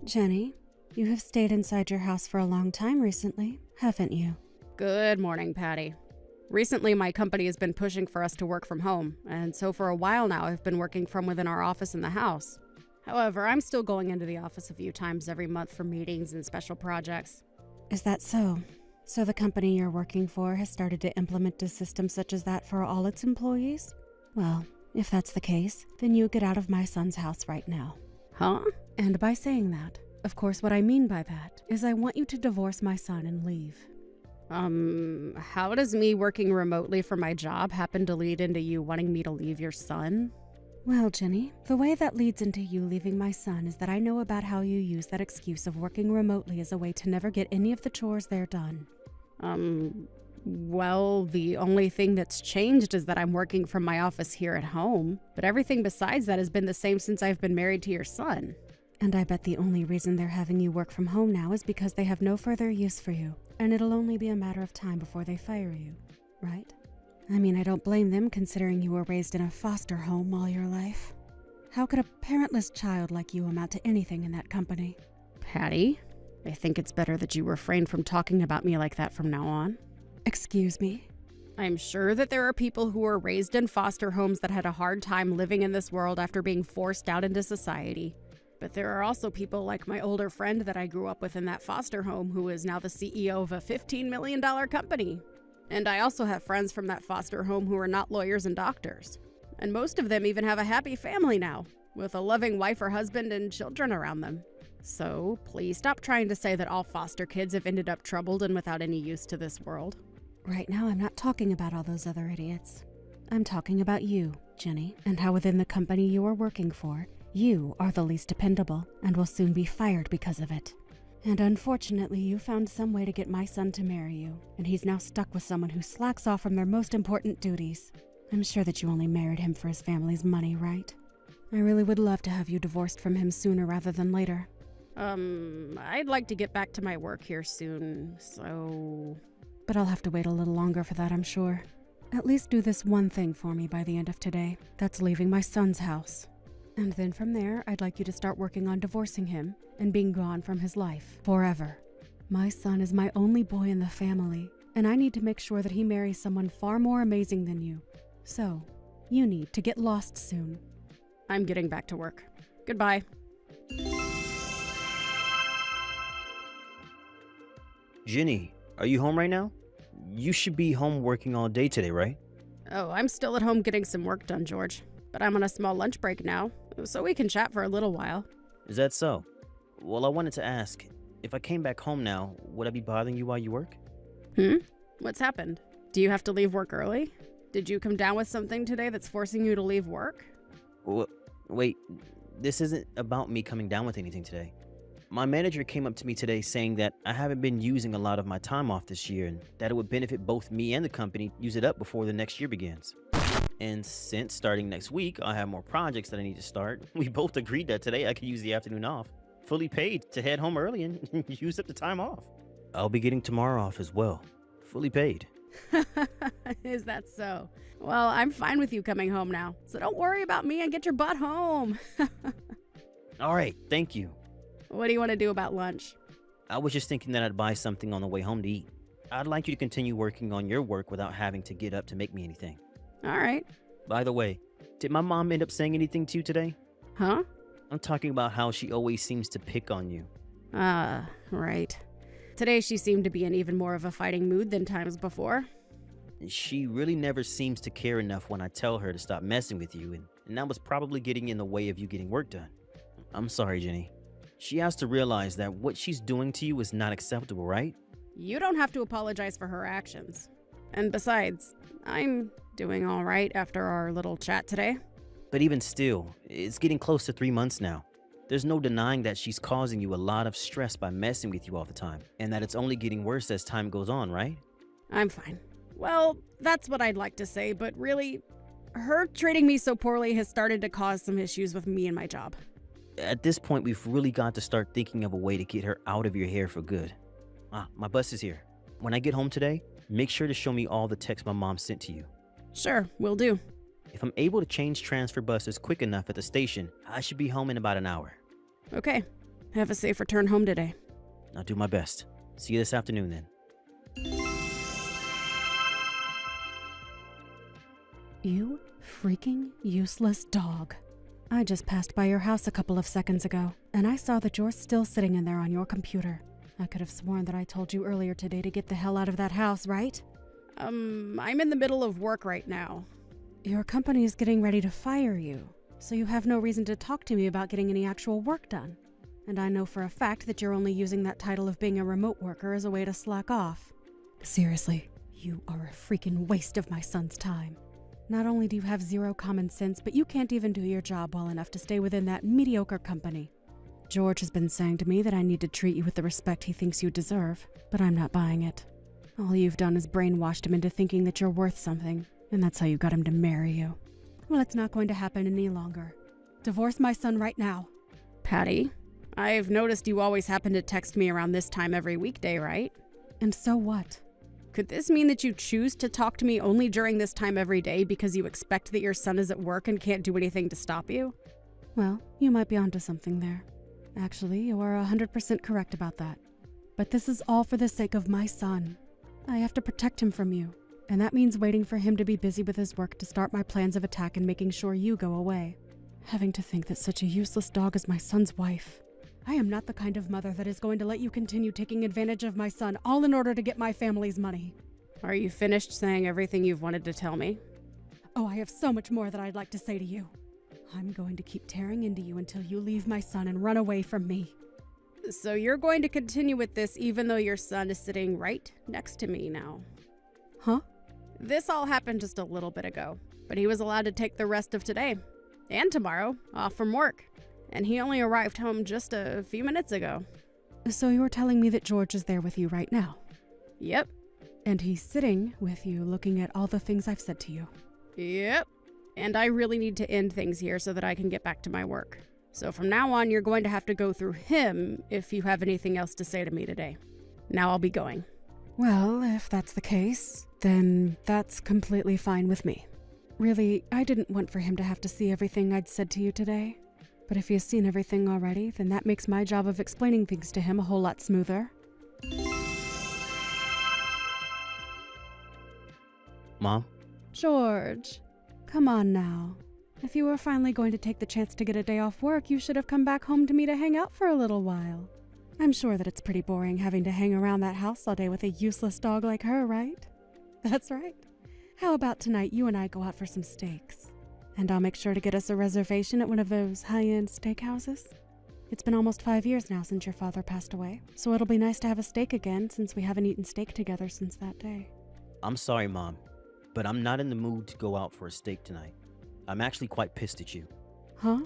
Jenny, you have stayed inside your house for a long time recently, haven't you? Good morning, Patty. Recently, my company has been pushing for us to work from home, and so for a while now I've been working from within our office in the house. However, I'm still going into the office a few times every month for meetings and special projects. Is that so? So the company you're working for has started to implement a system such as that for all its employees? Well, if that's the case, then you get out of my son's house right now. Huh? And by saying that, of course what I mean by that is I want you to divorce my son and leave. How does me working remotely for my job happen to lead into you wanting me to leave your son? Well, Jenny, the way that leads into you leaving my son is that I know about how you use that excuse of working remotely as a way to never get any of the chores there done. Well, the only thing that's changed is that I'm working from my office here at home, but everything besides that has been the same since I've been married to your son. And I bet the only reason they're having you work from home now is because they have no further use for you, and it'll only be a matter of time before they fire you, right? I mean, I don't blame them considering you were raised in a foster home all your life. How could a parentless child like you amount to anything in that company? Patty, I think it's better that you refrain from talking about me like that from now on. Excuse me? I'm sure that there are people who were raised in foster homes that had a hard time living in this world after being forced out into society. But there are also people like my older friend that I grew up with in that foster home who is now the CEO of a $15 million company. And I also have friends from that foster home who are not lawyers and doctors. And most of them even have a happy family now, with a loving wife or husband and children around them. So please stop trying to say that all foster kids have ended up troubled and without any use to this world. Right now, I'm not talking about all those other idiots. I'm talking about you, Jenny, and how within the company you are working for, you are the least dependable and will soon be fired because of it. And unfortunately, you found some way to get my son to marry you, and he's now stuck with someone who slacks off from their most important duties. I'm sure that you only married him for his family's money, right? I really would love to have you divorced from him sooner rather than later. I'd like to get back to my work here soon, so... But I'll have to wait a little longer for that, I'm sure. At least do this one thing for me by the end of today. That's leaving my son's house. And then from there, I'd like you to start working on divorcing him and being gone from his life forever. My son is my only boy in the family, and I need to make sure that he marries someone far more amazing than you. So, you need to get lost soon. I'm getting back to work. Goodbye. Jenny, are you home right now? You should be home working all day today, right? Oh, I'm still at home getting some work done, George. But I'm on a small lunch break now, so we can chat for a little while. Is that so? Well, I wanted to ask, if I came back home now, would I be bothering you while you work? What's happened? Do you have to leave work early? Did you come down with something today that's forcing you to leave work? Wait, this isn't about me coming down with anything today. My manager came up to me today saying that I haven't been using a lot of my time off this year and that it would benefit both me and the company use it up before the next year begins. And since starting next week, I'll have more projects that I need to start, we both agreed that today I could use the afternoon off, fully paid, to head home early and use up the time off. I'll be getting tomorrow off as well, fully paid. Is that so? Well, I'm fine with you coming home now, so don't worry about me and get your butt home. All right, thank you. What do you want to do about lunch? I was just thinking that I'd buy something on the way home to eat. I'd like you to continue working on your work without having to get up to make me anything. All right. By the way, did my mom end up saying anything to you today? Huh? I'm talking about how she always seems to pick on you. Right. Today she seemed to be in even more of a fighting mood than times before. She really never seems to care enough when I tell her to stop messing with you, and that was probably getting in the way of you getting work done. I'm sorry, Jenny. She has to realize that what she's doing to you is not acceptable, right? You don't have to apologize for her actions. And besides, I'm doing all right after our little chat today. But even still, it's getting close to 3 months now. There's no denying that she's causing you a lot of stress by messing with you all the time, and that it's only getting worse as time goes on, right? I'm fine. Well, that's what I'd like to say, but really, her treating me so poorly has started to cause some issues with me and my job. At this point, we've really got to start thinking of a way to get her out of your hair for good. My bus is here. When I get home today, make sure to show me all the texts my mom sent to you. Sure, will do. If I'm able to change transfer buses quick enough at the station, I should be home in about an hour. Okay. Have a safe return home today. I'll do my best. See you this afternoon then. You freaking useless dog. I just passed by your house a couple of seconds ago, and I saw that you're still sitting in there on your computer. I could have sworn that I told you earlier today to get the hell out of that house, right? I'm in the middle of work right now. Your company is getting ready to fire you, so you have no reason to talk to me about getting any actual work done. And I know for a fact that you're only using that title of being a remote worker as a way to slack off. Seriously, you are a freaking waste of my son's time. Not only do you have zero common sense, but you can't even do your job well enough to stay within that mediocre company. George has been saying to me that I need to treat you with the respect he thinks you deserve, but I'm not buying it. All you've done is brainwashed him into thinking that you're worth something, and that's how you got him to marry you. Well, it's not going to happen any longer. Divorce my son right now. Patty, I've noticed you always happen to text me around this time every weekday, right? And so what? Could this mean that you choose to talk to me only during this time every day because you expect that your son is at work and can't do anything to stop you? Well, you might be onto something there. Actually, you are 100% correct about that. But this is all for the sake of my son. I have to protect him from you, and that means waiting for him to be busy with his work to start my plans of attack and making sure you go away. Having to think that such a useless dog is my son's wife. I am not the kind of mother that is going to let you continue taking advantage of my son, all in order to get my family's money. Are you finished saying everything you've wanted to tell me? Oh, I have so much more that I'd like to say to you. I'm going to keep tearing into you until you leave my son and run away from me. So you're going to continue with this even though your son is sitting right next to me now? Huh? This all happened just a little bit ago, but he was allowed to take the rest of today and tomorrow off from work. And he only arrived home just a few minutes ago. So you're telling me that George is there with you right now? Yep. And he's sitting with you looking at all the things I've said to you? Yep. And I really need to end things here so that I can get back to my work. So from now on, you're going to have to go through him if you have anything else to say to me today. Now I'll be going. Well, if that's the case, then that's completely fine with me. Really, I didn't want for him to have to see everything I'd said to you today. But if he's seen everything already, then that makes my job of explaining things to him a whole lot smoother. Mom? George, come on now. If you were finally going to take the chance to get a day off work, you should have come back home to me to hang out for a little while. I'm sure that it's pretty boring having to hang around that house all day with a useless dog like her, right? That's right. How about tonight you and I go out for some steaks? And I'll make sure to get us a reservation at one of those high-end steakhouses. It's been almost 5 years now since your father passed away, so it'll be nice to have a steak again since we haven't eaten steak together since that day. I'm sorry, Mom, but I'm not in the mood to go out for a steak tonight. I'm actually quite pissed at you. Huh?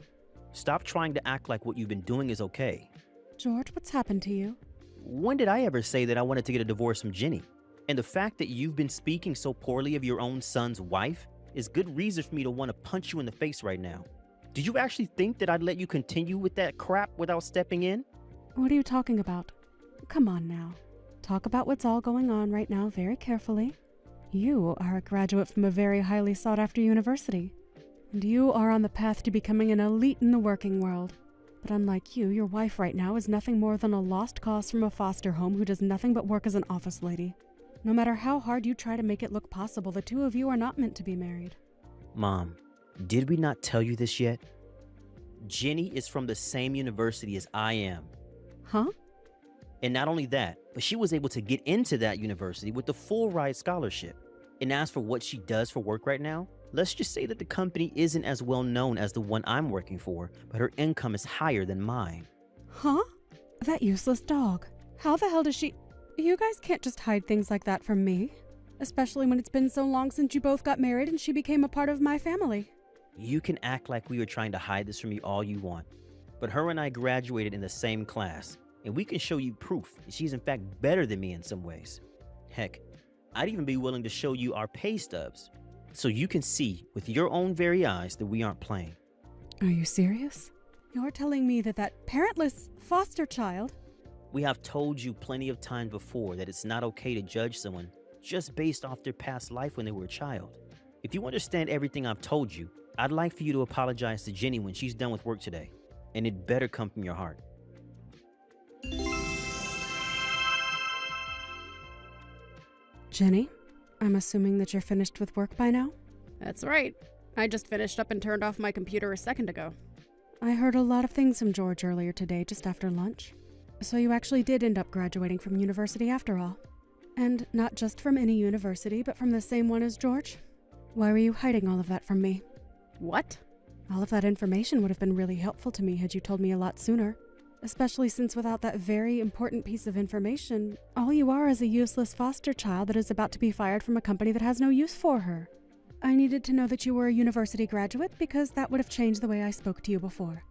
Stop trying to act like what you've been doing is okay. George, what's happened to you? When did I ever say that I wanted to get a divorce from Jenny? And the fact that you've been speaking so poorly of your own son's wife is good reason for me to want to punch you in the face right now. Did you actually think that I'd let you continue with that crap without stepping in? What are you talking about? Come on now. Talk about what's all going on right now very carefully. You are a graduate from a very highly sought-after university, and you are on the path to becoming an elite in the working world. But unlike you, your wife right now is nothing more than a lost cause from a foster home who does nothing but work as an office lady. No matter how hard you try to make it look possible, the two of you are not meant to be married. Mom, did we not tell you this yet? Jenny is from the same university as I am. Huh? And not only that, but she was able to get into that university with the full ride scholarship. And as for what she does for work right now, let's just say that the company isn't as well known as the one I'm working for, but her income is higher than mine. Huh? That useless dog. How the hell does she... You guys can't just hide things like that from me. Especially when it's been so long since you both got married and she became a part of my family. You can act like we were trying to hide this from me all you want. But her and I graduated in the same class, and we can show you proof that she's in fact better than me in some ways. Heck, I'd even be willing to show you our pay stubs, so you can see with your own very eyes that we aren't playing. Are you serious? You're telling me that that parentless foster child... We have told you plenty of times before that it's not okay to judge someone just based off their past life when they were a child. If you understand everything I've told you, I'd like for you to apologize to Jenny when she's done with work today, and it better come from your heart. Jenny, I'm assuming that you're finished with work by now? That's right. I just finished up and turned off my computer a second ago. I heard a lot of things from George earlier today, just after lunch. So you actually did end up graduating from university after all. And not just from any university, but from the same one as George? Why were you hiding all of that from me? What? All of that information would have been really helpful to me had you told me a lot sooner. Especially since without that very important piece of information, all you are is a useless foster child that is about to be fired from a company that has no use for her. I needed to know that you were a university graduate because that would have changed the way I spoke to you before.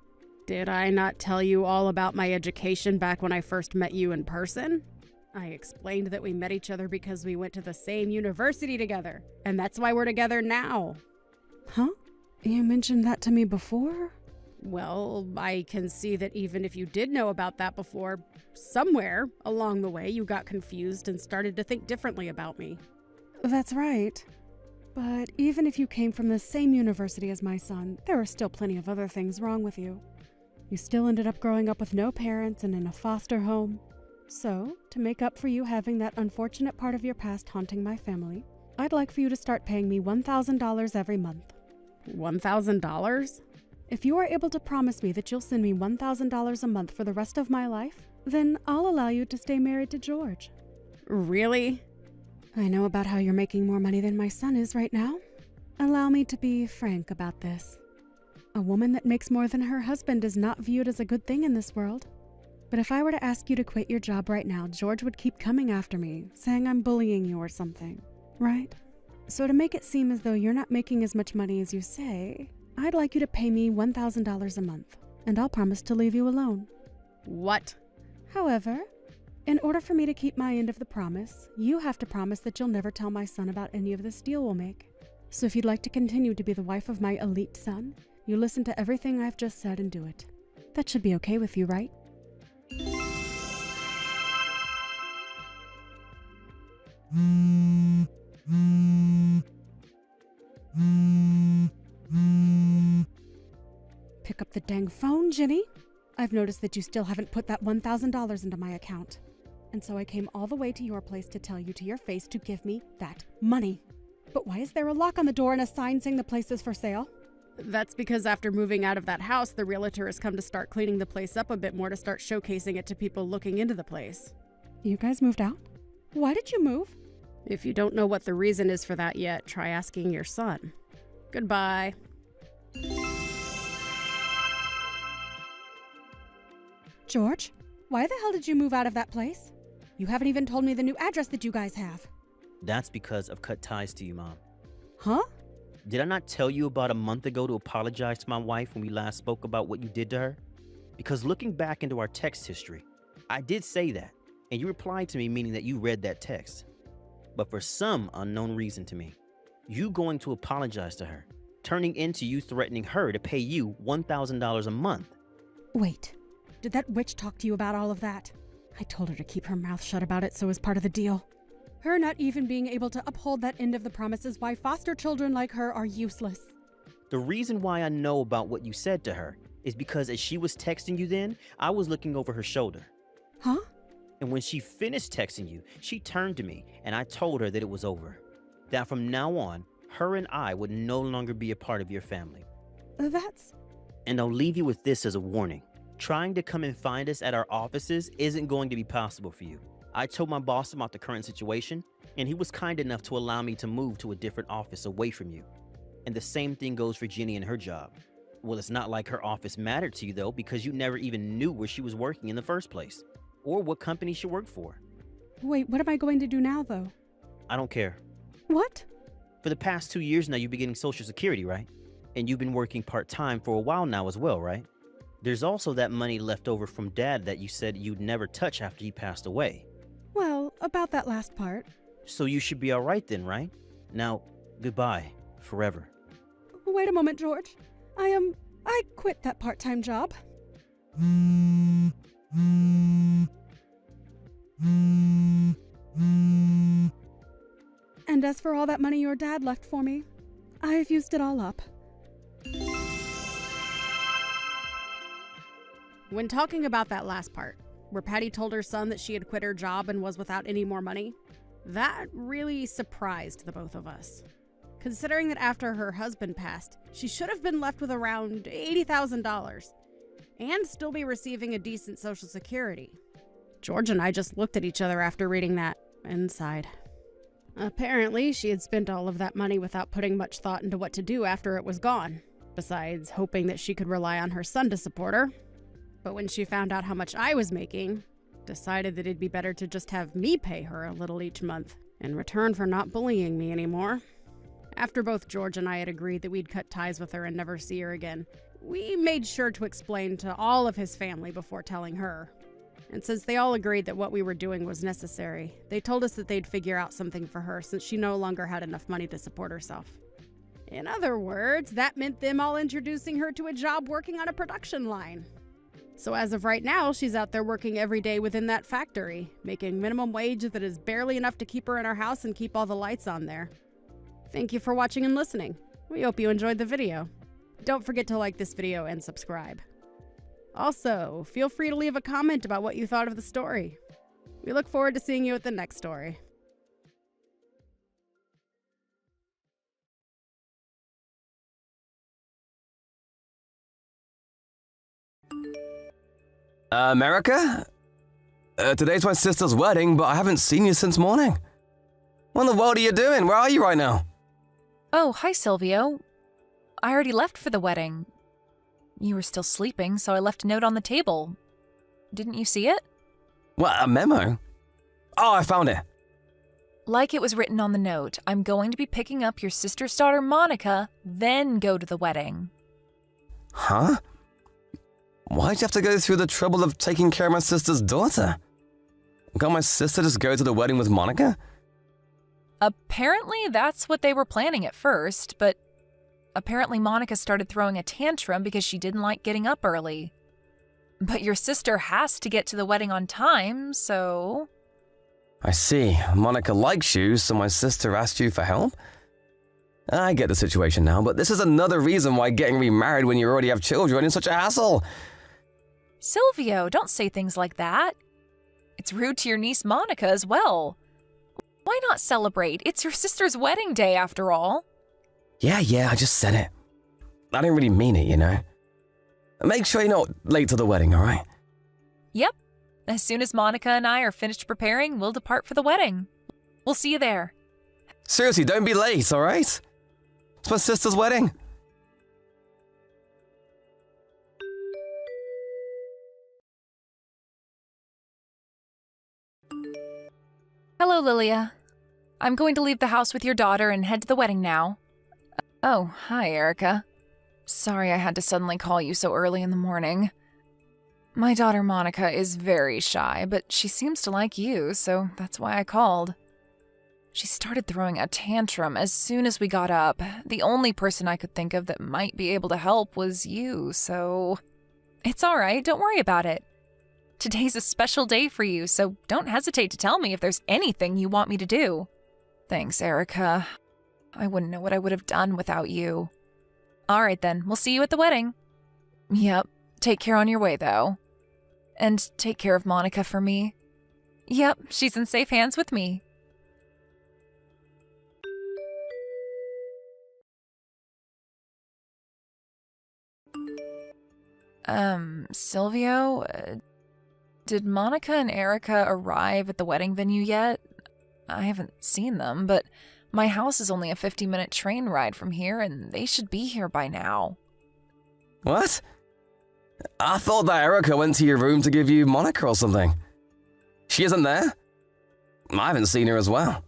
Did I not tell you all about my education back when I first met you in person? I explained that we met each other because we went to the same university together, and that's why we're together now. Huh? You mentioned that to me before? Well, I can see that even if you did know about that before, somewhere along the way you got confused and started to think differently about me. That's right. But even if you came from the same university as my son, there are still plenty of other things wrong with you. You still ended up growing up with no parents and in a foster home. So, to make up for you having that unfortunate part of your past haunting my family, I'd like for you to start paying me $1,000 every month. $1,000? If you are able to promise me that you'll send me $1,000 a month for the rest of my life, then I'll allow you to stay married to George. Really? I know about how you're making more money than my son is right now. Allow me to be frank about this. A woman that makes more than her husband is not viewed as a good thing in this world. But if I were to ask you to quit your job right now, George would keep coming after me, saying I'm bullying you or something, right? So to make it seem as though you're not making as much money as you say, I'd like you to pay me $1,000 a month, and I'll promise to leave you alone. What? However, in order for me to keep my end of the promise, you have to promise that you'll never tell my son about any of this deal we'll make. So if you'd like to continue to be the wife of my elite son, you listen to everything I've just said and do it. That should be okay with you, right? Pick up the dang phone, Jenny. I've noticed that you still haven't put that $1,000 into my account. And so I came all the way to your place to tell you to your face to give me that money. But why is there a lock on the door and a sign saying the place is for sale? That's because after moving out of that house, the realtor has come to start cleaning the place up a bit more to start showcasing it to people looking into the place. You guys moved out? Why did you move? If you don't know what the reason is for that yet, try asking your son. Goodbye. George, why the hell did you move out of that place? You haven't even told me the new address that you guys have. That's because I've cut ties to you, Mom. Huh? Did I not tell you about a month ago to apologize to my wife when we last spoke about what you did to her? Because looking back into our text history, I did say that, and you replied to me meaning that you read that text. But for some unknown reason to me, you going to apologize to her, turning into you threatening her to pay you $1,000 a month. Wait, did that witch talk to you about all of that? I told her to keep her mouth shut about it so as part of the deal. Her not even being able to uphold that end of the promise is why foster children like her are useless. The reason why I know about what you said to her is because as she was texting you then, I was looking over her shoulder. Huh? And when she finished texting you, she turned to me and I told her that it was over. That from now on, her and I would no longer be a part of your family. That's... And I'll leave you with this as a warning. Trying to come and find us at our offices isn't going to be possible for you. I told my boss about the current situation, and he was kind enough to allow me to move to a different office away from you. And the same thing goes for Jenny and her job. Well, it's not like her office mattered to you, though, because you never even knew where she was working in the first place, or what company she worked for. Wait, what am I going to do now, though? I don't care. What? For the past 2 years now, you've been getting Social Security, right? And you've been working part-time for a while now as well, right? There's also that money left over from Dad that you said you'd never touch after he passed away. Well, about that last part. So you should be all right then, right? Now, goodbye, forever. Wait a moment, George. I quit that part-time job. And as for all that money your dad left for me, I've used it all up. When talking about that last part, where Patty told her son that she had quit her job and was without any more money, That really surprised the both of us, considering that after her husband passed, she should have been left with around $80,000 and still be receiving a decent Social Security. George and I just looked at each other after reading that and sighed. Apparently, she had spent all of that money without putting much thought into what to do after it was gone, besides hoping that she could rely on her son to support her. But when she found out how much I was making, decided that it'd be better to just have me pay her a little each month in return for not bullying me anymore. After both George and I had agreed that we'd cut ties with her and never see her again, we made sure to explain to all of his family before telling her. And since they all agreed that what we were doing was necessary, they told us that they'd figure out something for her since she no longer had enough money to support herself. In other words, that meant them all introducing her to a job working on a production line. So as of right now, she's out there working every day within that factory, making minimum wage that is barely enough to keep her in her house and keep all the lights on there. Thank you for watching and listening. We hope you enjoyed the video. Don't forget to like this video and subscribe. Also, feel free to leave a comment about what you thought of the story. We look forward to seeing you at the next story. America? Today's my sister's wedding, but I haven't seen you since morning. What in the world are you doing? Where are you right now? Oh, hi, Silvio. I already left for the wedding. You were still sleeping, so I left a note on the table. Didn't you see it? What, a memo? Oh, I found it. Like it was written on the note, I'm going to be picking up your sister's daughter, Monica, then go to the wedding. Huh? Why'd you have to go through the trouble of taking care of my sister's daughter? Can't my sister just go to the wedding with Monica? Apparently, that's what they were planning at first, but apparently Monica started throwing a tantrum because she didn't like getting up early. But your sister has to get to the wedding on time, so... I see. Monica likes you, so my sister asked you for help? I get the situation now, but this is another reason why getting remarried when you already have children is such a hassle. Silvio, don't say things like that. It's rude to your niece Monica as well. Why not celebrate? It's your sister's wedding day, after all. Yeah, I just said it. I didn't really mean it, you know. Make sure you're not late to the wedding, alright? Yep. As soon as Monica and I are finished preparing, we'll depart for the wedding. We'll see you there. Seriously, don't be late, alright? It's my sister's wedding. Hello, Lilia. I'm going to leave the house with your daughter and head to the wedding now. Oh, hi, Erica. Sorry I had to suddenly call you so early in the morning. My daughter Monica is very shy, but she seems to like you, so that's why I called. She started throwing a tantrum as soon as we got up. The only person I could think of that might be able to help was you, so... It's alright, don't worry about it. Today's a special day for you, so don't hesitate to tell me if there's anything you want me to do. Thanks, Erica. I wouldn't know what I would have done without you. Alright then, we'll see you at the wedding. Yep, take care on your way, though. And take care of Monica for me. Yep, she's in safe hands with me. Silvio, did Monica and Erica arrive at the wedding venue yet? I haven't seen them, but my house is only a 50-minute train ride from here, and they should be here by now. What? I thought that Erica went to your room to give you Monica or something. She isn't there? I haven't seen her as well.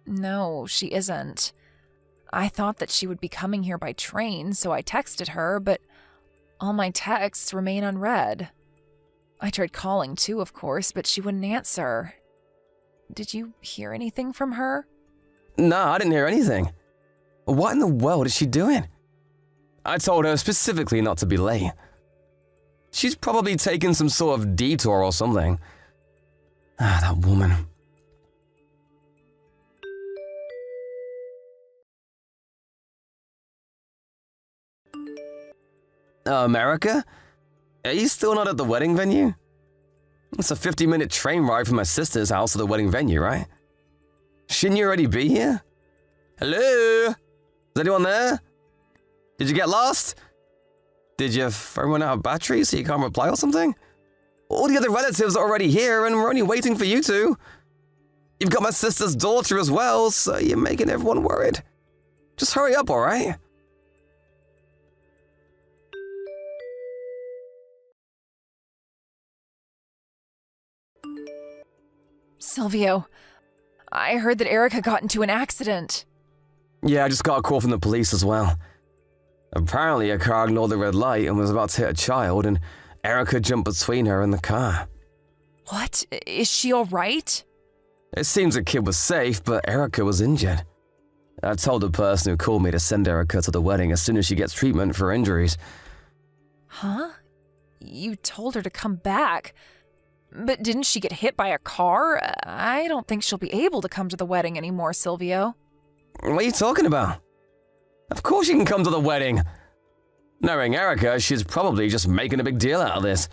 No, she isn't. I thought that she would be coming here by train, so I texted her, but all my texts remain unread. I tried calling too, of course, but she wouldn't answer. Did you hear anything from her? No, I didn't hear anything. What in the world is she doing? I told her specifically not to be late. She's probably taken some sort of detour or something. That woman. America? Are you still not at the wedding venue? It's a 50-minute train ride from my sister's house to the wedding venue, right? Shouldn't you already be here? Hello? Is anyone there? Did you get lost? Did your phone run out of battery so you can't reply or something? All the other relatives are already here and we're only waiting for you two. You've got my sister's daughter as well, so you're making everyone worried. Just hurry up, alright? Silvio, I heard that Erica got into an accident. Yeah, I just got a call from the police as well. Apparently, a car ignored the red light and was about to hit a child, and Erica jumped between her and the car. What? Is she alright? It seems the kid was safe, but Erica was injured. I told the person who called me to send Erica to the wedding as soon as she gets treatment for injuries. Huh? You told her to come back. But didn't she get hit by a car? I don't think she'll be able to come to the wedding anymore, Silvio. What are you talking about? Of course she can come to the wedding. Knowing Erica, she's probably just making a big deal out of this.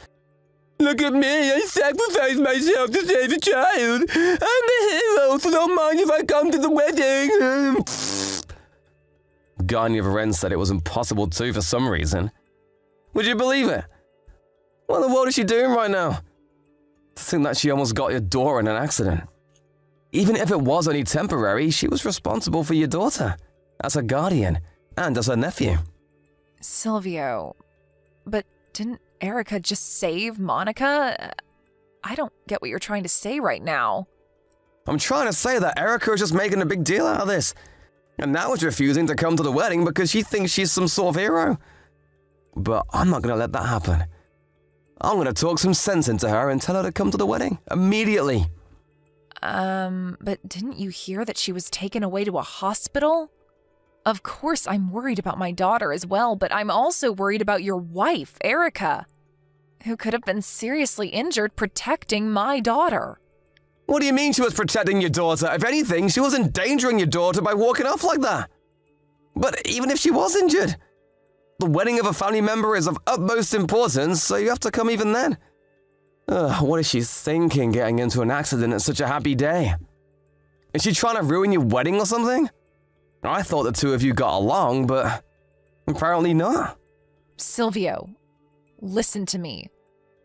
Look at me, I sacrificed myself to save a child. I'm the hero, so don't mind if I come to the wedding. Guy on the other end said it was impossible to for some reason. Would you believe it? What in the world is she doing right now? To think that she almost got your daughter in an accident. Even if it was only temporary, she was responsible for your daughter, as her guardian, and as her nephew. Silvio, but didn't Erica just save Monica? I don't get what you're trying to say right now. I'm trying to say that Erica is just making a big deal out of this, and now is refusing to come to the wedding because she thinks she's some sort of hero. But I'm not going to let that happen. I'm going to talk some sense into her and tell her to come to the wedding immediately. But didn't you hear that she was taken away to a hospital? Of course I'm worried about my daughter as well, but I'm also worried about your wife, Erica, who could have been seriously injured protecting my daughter. What do you mean she was protecting your daughter? If anything, she was endangering your daughter by walking off like that. But even if she was injured, the wedding of a family member is of utmost importance, so you have to come even then. What is she thinking getting into an accident at such a happy day? Is she trying to ruin your wedding or something? I thought the two of you got along, but apparently not. Silvio, listen to me.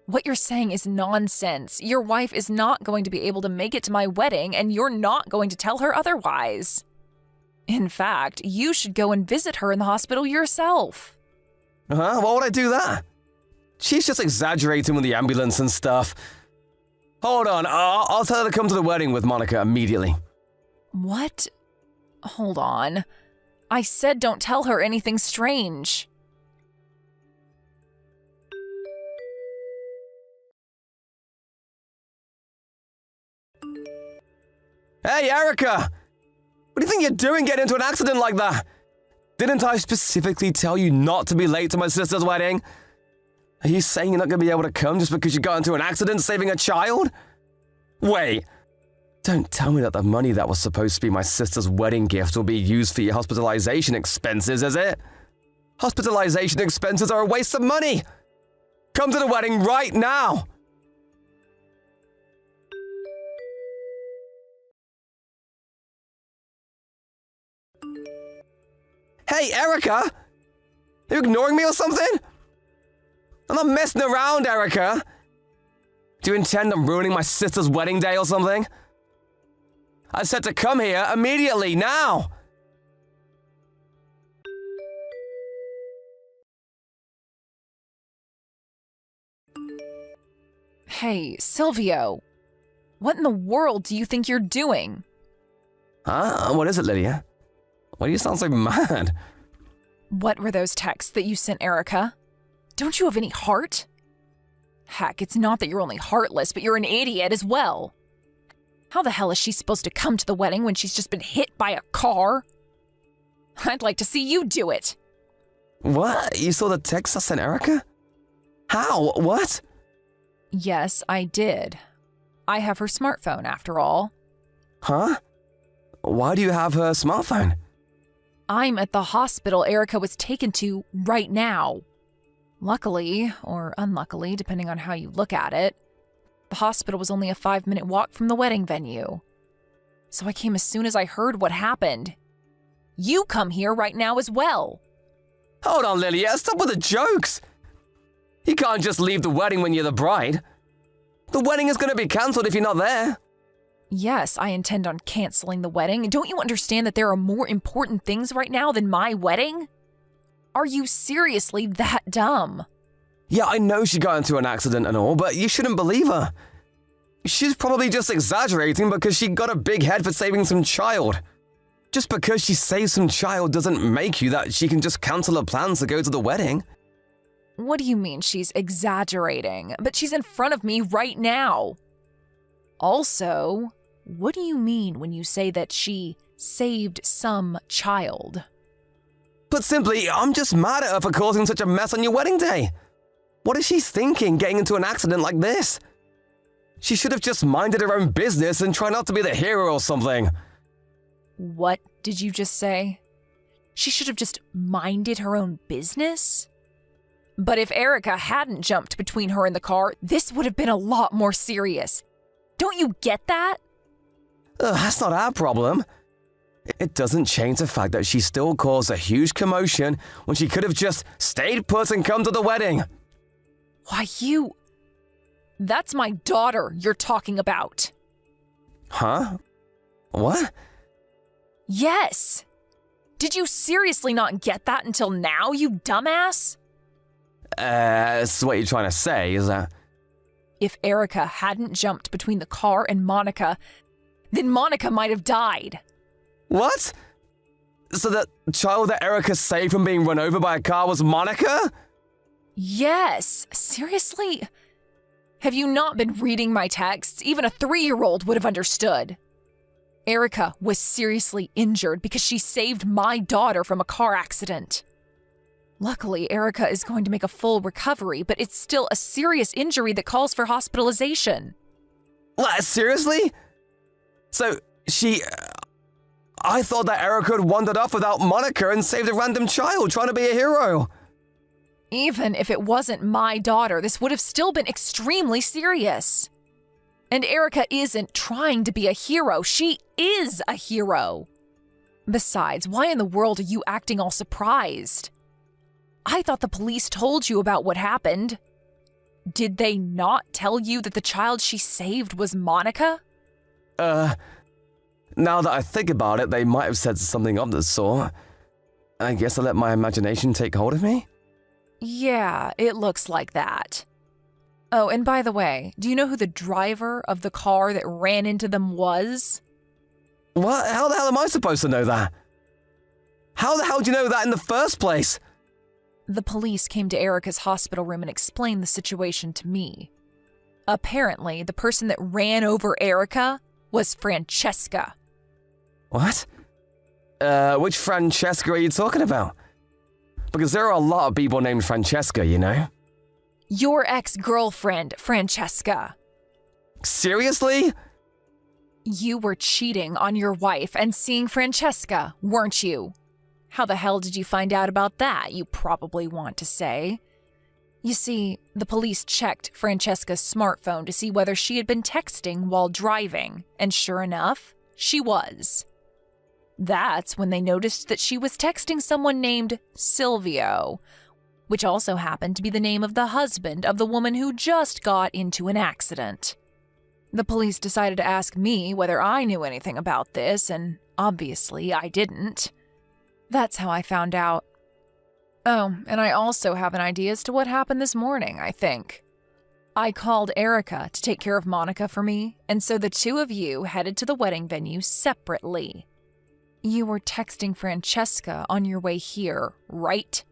What you're saying is nonsense. Your wife is not going to be able to make it to my wedding, and you're not going to tell her otherwise. In fact, you should go and visit her in the hospital yourself. Why would I do that? She's just exaggerating with the ambulance and stuff. Hold on, I'll tell her to come to the wedding with Monica immediately. What? Hold on. I said don't tell her anything strange. Hey, Erica! What do you think you're doing getting into an accident like that? Didn't I specifically tell you not to be late to my sister's wedding? Are you saying you're not going to be able to come just because you got into an accident saving a child? Wait, don't tell me that the money that was supposed to be my sister's wedding gift will be used for your hospitalization expenses, is it? Hospitalization expenses are a waste of money! Come to the wedding right now! Hey, Erica! Are you ignoring me or something? I'm not messing around, Erica. Do you intend on ruining my sister's wedding day or something? I said to come here immediately, now! Hey, Silvio. What in the world do you think you're doing? Huh? What is it, Lydia? Why do you sound so mad? What were those texts that you sent Erica? Don't you have any heart? Heck, it's not that you're only heartless, but you're an idiot as well. How the hell is she supposed to come to the wedding when she's just been hit by a car? I'd like to see you do it. What? You saw the text I sent Erica? How? What? Yes, I did. I have her smartphone, after all. Huh? Why do you have her smartphone? I'm at the hospital Erica was taken to right now. Luckily, or unluckily, depending on how you look at it, the hospital was only a 5-minute walk from the wedding venue. so I came as soon as I heard what happened. You come here right now as well. Hold on, Lilia, stop with the jokes. You can't just leave the wedding when you're the bride. The wedding is going to be cancelled if you're not there. Yes, I intend on canceling the wedding. Don't you understand that there are more important things right now than my wedding? Are you seriously that dumb? Yeah, I know she got into an accident and all, but you shouldn't believe her. She's probably just exaggerating because she got a big head for saving some child. Just because she saved some child doesn't make you that she can just cancel her plans to go to the wedding. What do you mean she's exaggerating? But she's in front of me right now. Also, what do you mean when you say that she saved some child? Put simply, I'm just mad at her for causing such a mess on your wedding day. What is she thinking getting into an accident like this? She should have just minded her own business and tried not to be the hero or something. What did you just say? She should have just minded her own business? But if Erica hadn't jumped between her and the car, this would have been a lot more serious. Don't you get that? That's not our problem. It doesn't change the fact that she still caused a huge commotion when she could have just stayed put and come to the wedding. Why, That's my daughter you're talking about. Huh? What? Yes. Did you seriously not get that until now, you dumbass? So what you're trying to say is that... If Erica hadn't jumped between the car and Monica, then Monica might have died. What? So the child that Erica saved from being run over by a car was Monica? Yes. Seriously? Have you not been reading my texts? Even a 3-year-old would have understood. Erica was seriously injured because she saved my daughter from a car accident. Luckily, Erica is going to make a full recovery, but it's still a serious injury that calls for hospitalization. What, seriously? So, I thought that Erica had wandered off without Monica and saved a random child trying to be a hero. Even if it wasn't my daughter, this would have still been extremely serious. And Erica isn't trying to be a hero. She is a hero. Besides, why in the world are you acting all surprised? I thought the police told you about what happened. Did they not tell you that the child she saved was Monica? Now that I think about it, they might have said something of the sort. I guess I let my imagination take hold of me? Yeah, it looks like that. Oh, and by the way, do you know who the driver of the car that ran into them was? What? How the hell am I supposed to know that? How the hell do you know that in the first place? The police came to Erica's hospital room and explained the situation to me. Apparently, the person that ran over Erica was Francesca. What? Which Francesca are you talking about? Because there are a lot of people named Francesca, you know? Your ex-girlfriend, Francesca. Seriously? You were cheating on your wife and seeing Francesca, weren't you? How the hell did you find out about that, you probably want to say? You see, the police checked Francesca's smartphone to see whether she had been texting while driving, and sure enough, she was. That's when they noticed that she was texting someone named Silvio, which also happened to be the name of the husband of the woman who just got into an accident. The police decided to ask me whether I knew anything about this, and obviously I didn't. That's how I found out. Oh, and I also have an idea as to what happened this morning, I think. I called Erica to take care of Monica for me, and so the two of you headed to the wedding venue separately. You were texting Francesca on your way here, right?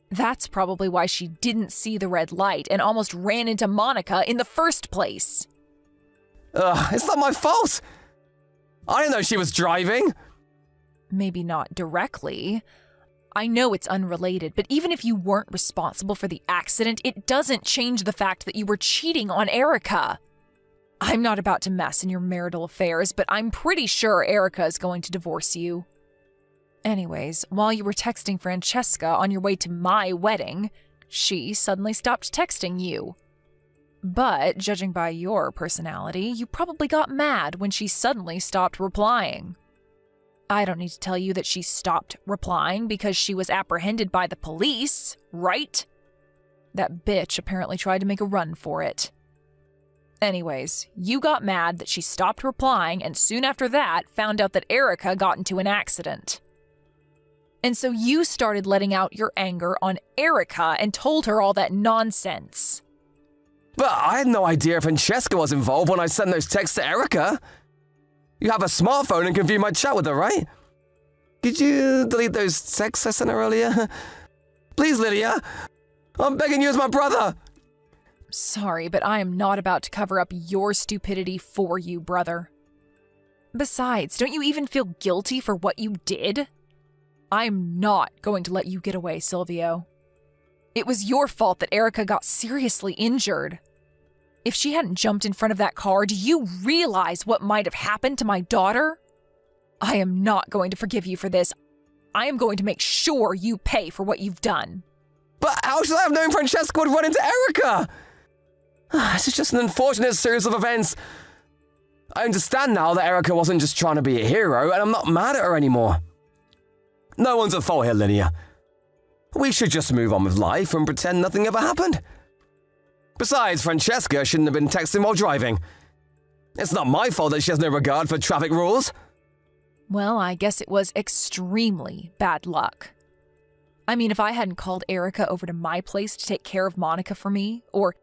That's probably why she didn't see the red light and almost ran into Monica in the first place. It's not my fault. I didn't know she was driving. Maybe not directly. I know it's unrelated, but even if you weren't responsible for the accident, it doesn't change the fact that you were cheating on Erica. I'm not about to mess in your marital affairs, but I'm pretty sure Erica is going to divorce you. Anyways, while you were texting Francesca on your way to my wedding, she suddenly stopped texting you. But, judging by your personality, you probably got mad when she suddenly stopped replying. I don't need to tell you that she stopped replying because she was apprehended by the police, right? That bitch apparently tried to make a run for it. Anyways, you got mad that she stopped replying and soon after that found out that Erica got into an accident. And so you started letting out your anger on Erica and told her all that nonsense. But I had no idea Francesca was involved when I sent those texts to Erica. You have a smartphone and can view my chat with her, right? Could you delete those texts I sent her earlier? Please, Lydia. I'm begging you as my brother. Sorry, but I am not about to cover up your stupidity for you, brother. Besides, don't you even feel guilty for what you did? I'm not going to let you get away, Silvio. It was your fault that Erica got seriously injured. If she hadn't jumped in front of that car, do you realize what might have happened to my daughter? I am not going to forgive you for this. I am going to make sure you pay for what you've done. But how should I have known Francesca would run into Erica? This is just an unfortunate series of events. I understand now that Erica wasn't just trying to be a hero, and I'm not mad at her anymore. No one's at fault here, Lydia. We should just move on with life and pretend nothing ever happened. Besides, Francesca shouldn't have been texting while driving. It's not my fault that she has no regard for traffic rules. Well, I guess it was extremely bad luck. I mean, if I hadn't called Erica over to my place to take care of Monica for me, or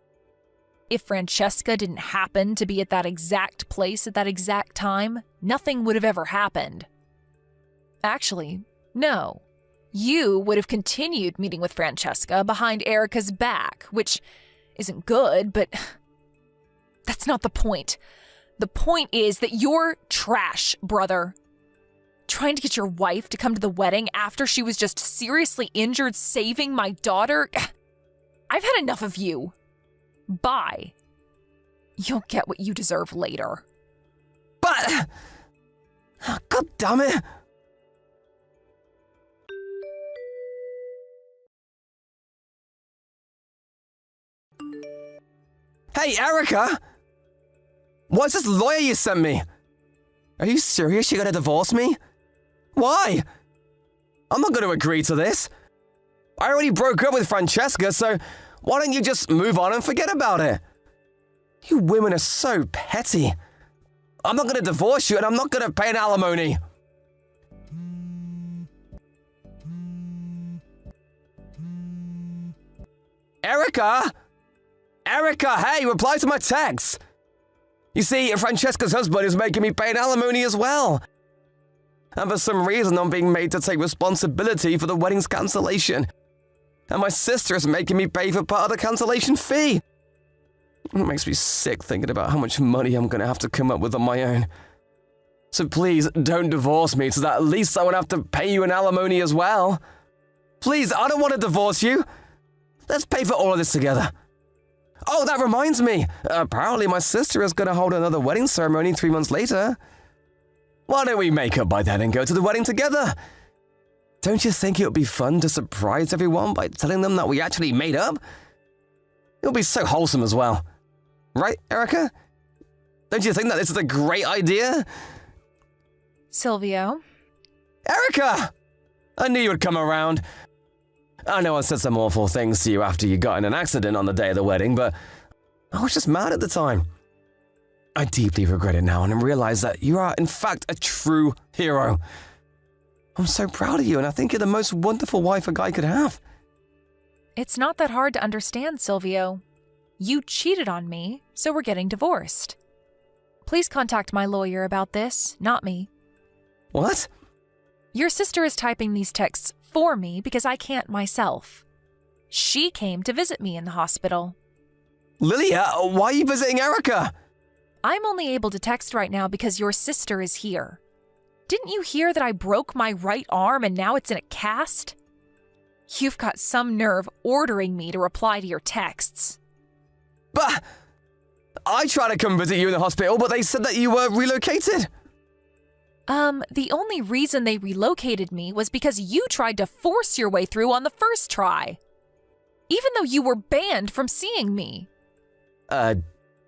if Francesca didn't happen to be at that exact place at that exact time, nothing would have ever happened. Actually, no. You would have continued meeting with Francesca behind Erica's back, which isn't good, but that's not the point. The point is that you're trash, brother. Trying to get your wife to come to the wedding after she was just seriously injured saving my daughter? I've had enough of you. Bye. You'll get what you deserve later. But... God damn it. Hey, Erica! What's this lawyer you sent me? Are you serious you're gonna divorce me? Why? I'm not gonna agree to this. I already broke up with Francesca, so why don't you just move on and forget about it? You women are so petty. I'm not gonna divorce you and I'm not gonna pay an alimony. Erica! Erica, hey, reply to my text! You see, Francesca's husband is making me pay an alimony as well. And for some reason, I'm being made to take responsibility for the wedding's cancellation. And my sister is making me pay for part of the cancellation fee. It makes me sick thinking about how much money I'm going to have to come up with on my own. So please, don't divorce me so that at least I won't have to pay you an alimony as well. Please, I don't want to divorce you. Let's pay for all of this together. Oh, that reminds me. Apparently my sister is going to hold another wedding ceremony 3 months later. Why don't we make up by then and go to the wedding together? Don't you think it would be fun to surprise everyone by telling them that we actually made up? It'll be so wholesome as well. Right, Erica? Don't you think that this is a great idea? Silvio? Erica! I knew you would come around. I know I said some awful things to you after you got in an accident on the day of the wedding, but I was just mad at the time. I deeply regret it now and realize that you are, in fact, a true hero. I'm so proud of you, and I think you're the most wonderful wife a guy could have. It's not that hard to understand, Silvio. You cheated on me, so we're getting divorced. Please contact my lawyer about this, not me. What? Your sister is typing these texts for me because I can't myself. She came to visit me in the hospital. Lilia, why are you visiting Erica? I'm only able to text right now because your sister is here. Didn't you hear that I broke my right arm and now it's in a cast? You've got some nerve ordering me to reply to your texts. But I tried to come visit you in the hospital, but they said that you were relocated. The only reason they relocated me was because you tried to force your way through on the first try. Even though you were banned from seeing me.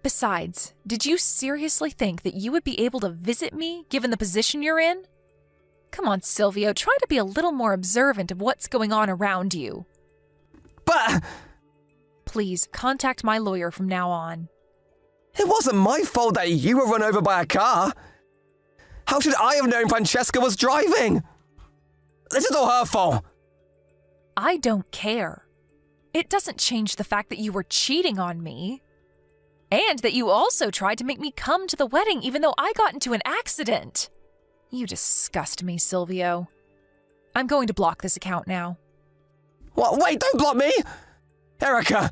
Besides, did you seriously think that you would be able to visit me given the position you're in? Come on, Silvio, try to be a little more observant of what's going on around you. But Please, contact my lawyer from now on. it wasn't my fault that you were run over by a car. How should I have known Francesca was driving? This is all her fault. I don't care. It doesn't change the fact that you were cheating on me. And that you also tried to make me come to the wedding even though I got into an accident. You disgust me, Silvio. I'm going to block this account now. What? Wait, don't block me! Erica,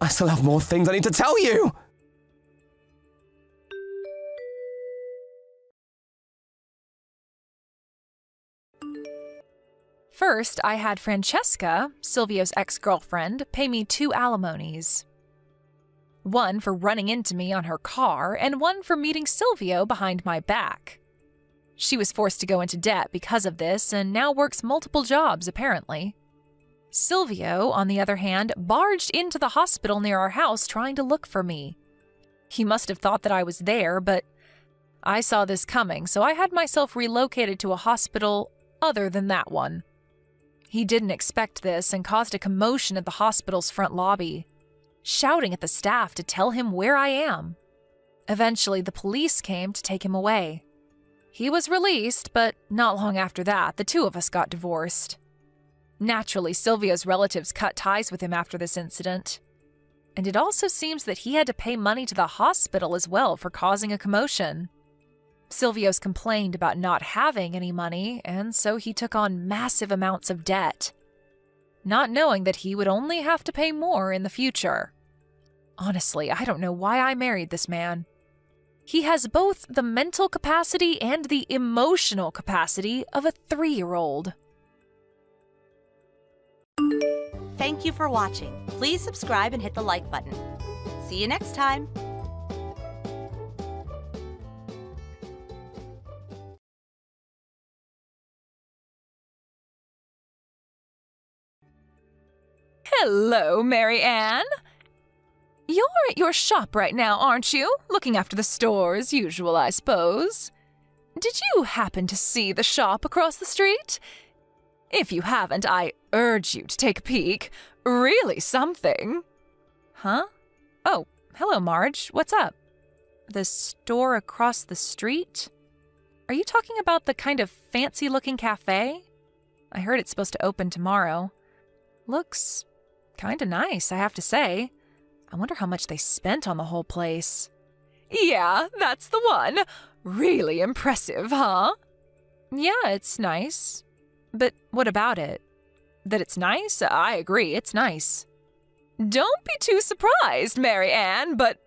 I still have more things I need to tell you. First, I had Francesca, Silvio's ex-girlfriend, pay me 2 alimonies. One for running into me on her car, and one for meeting Silvio behind my back. She was forced to go into debt because of this and now works multiple jobs, apparently. Silvio, on the other hand, barged into the hospital near our house trying to look for me. He must have thought that I was there, but I saw this coming, so I had myself relocated to a hospital other than that one. He didn't expect this and caused a commotion at the hospital's front lobby, shouting at the staff to tell him where I am. Eventually, the police came to take him away. He was released, but not long after that, the 2 of us got divorced. Naturally, Silvio's relatives cut ties with him after this incident. And it also seems that he had to pay money to the hospital as well for causing a commotion. Silvio's complained about not having any money, and so he took on massive amounts of debt, not knowing that he would only have to pay more in the future. Honestly, I don't know why I married this man. He has both the mental capacity and the emotional capacity of a 3-year-old. Thank you for watching. Please subscribe and hit the like button. See you next time. Hello, Mary Ann. You're at your shop right now, aren't you? Looking after the store as usual, I suppose. Did you happen to see the shop across the street? If you haven't, I urge you to take a peek. Really something. Huh? Oh, hello, Marge. What's up? The store across the street? Are you talking about the kind of fancy-looking cafe? I heard it's supposed to open tomorrow. Looks kinda nice, I have to say. I wonder how much they spent on the whole place. Yeah, that's the one. Really impressive, huh? Yeah, it's nice. But what about it? That it's nice? I agree, it's nice. Don't be too surprised, Mary Ann, but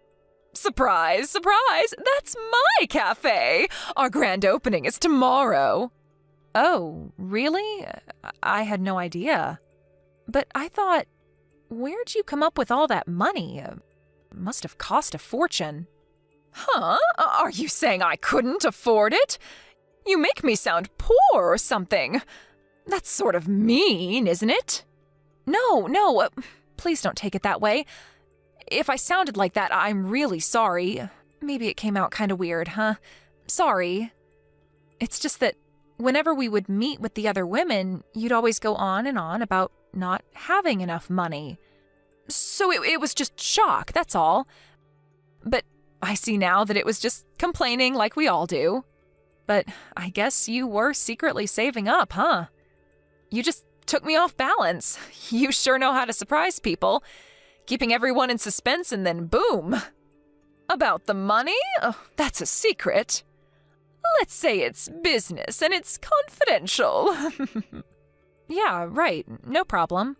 surprise, surprise, that's my cafe. Our grand opening is tomorrow. Oh, really? I had no idea. But I thought, where'd you come up with all that money? It must have cost a fortune. Huh? Are you saying I couldn't afford it? You make me sound poor or something. That's sort of mean, isn't it? No, please don't take it that way. If I sounded like that, I'm really sorry. Maybe it came out kind of weird, huh? Sorry. It's just that whenever we would meet with the other women, you'd always go on and on about not having enough money. So it was just shock, that's all. But I see now that it was just complaining like we all do. But I guess you were secretly saving up, huh? You just took me off balance. You sure know how to surprise people, keeping everyone in suspense and then boom. About the money? Oh, that's a secret. Let's say it's business and it's confidential. Yeah, right. No problem.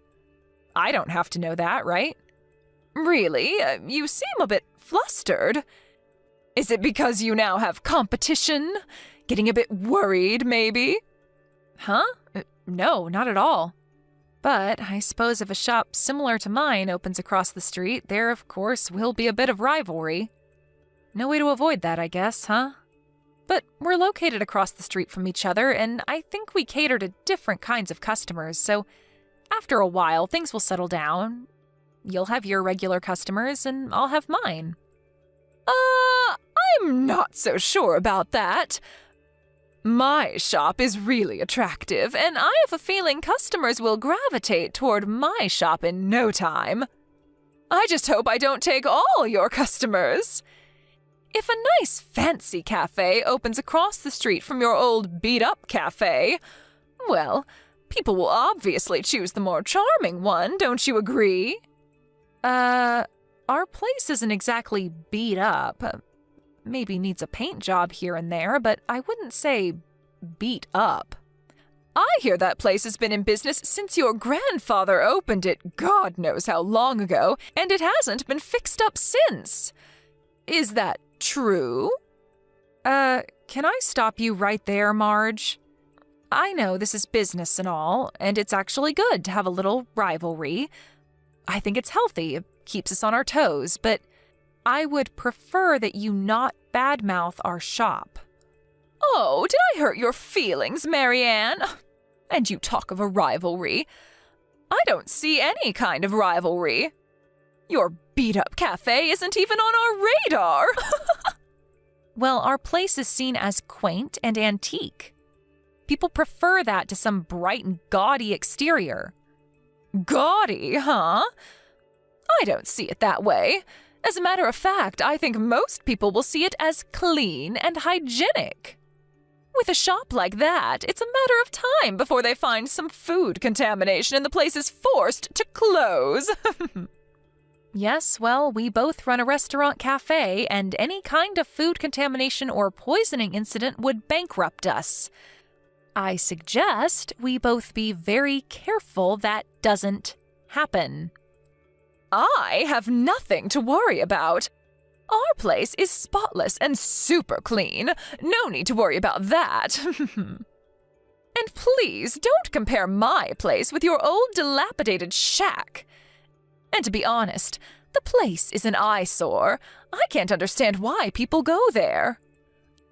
I don't have to know that, right? Really? You seem a bit flustered. Is it because you now have competition? Getting a bit worried, maybe? Huh? No, not at all. But I suppose if a shop similar to mine opens across the street, there, of course, will be a bit of rivalry. No way to avoid that, I guess, huh? But we're located across the street from each other, and I think we cater to different kinds of customers, so after a while, things will settle down. You'll have your regular customers, and I'll have mine. I'm not so sure about that. My shop is really attractive, and I have a feeling customers will gravitate toward my shop in no time. I just hope I don't take all your customers. If a nice fancy cafe opens across the street from your old beat-up cafe, well, people will obviously choose the more charming one, don't you agree? Our place isn't exactly beat up. Maybe needs a paint job here and there, but I wouldn't say beat up. I hear that place has been in business since your grandfather opened it God knows how long ago, and it hasn't been fixed up since. Is that true? Can I stop you right there, Marge? I know this is business and all, and it's actually good to have a little rivalry. I think it's healthy, it keeps us on our toes, but I would prefer that you not badmouth our shop. Oh, did I hurt your feelings, Marianne? And you talk of a rivalry. I don't see any kind of rivalry. Your beat-up cafe isn't even on our radar. Well, our place is seen as quaint and antique. People prefer that to some bright and gaudy exterior. Gaudy, huh? I don't see it that way. As a matter of fact, I think most people will see it as clean and hygienic. With a shop like that, it's a matter of time before they find some food contamination and the place is forced to close. Yes, well, we both run a restaurant cafe, and any kind of food contamination or poisoning incident would bankrupt us. I suggest we both be very careful that doesn't happen. I have nothing to worry about. Our place is spotless and super clean. No need to worry about that. And please don't compare my place with your old dilapidated shack. And to be honest, the place is an eyesore. I can't understand why people go there.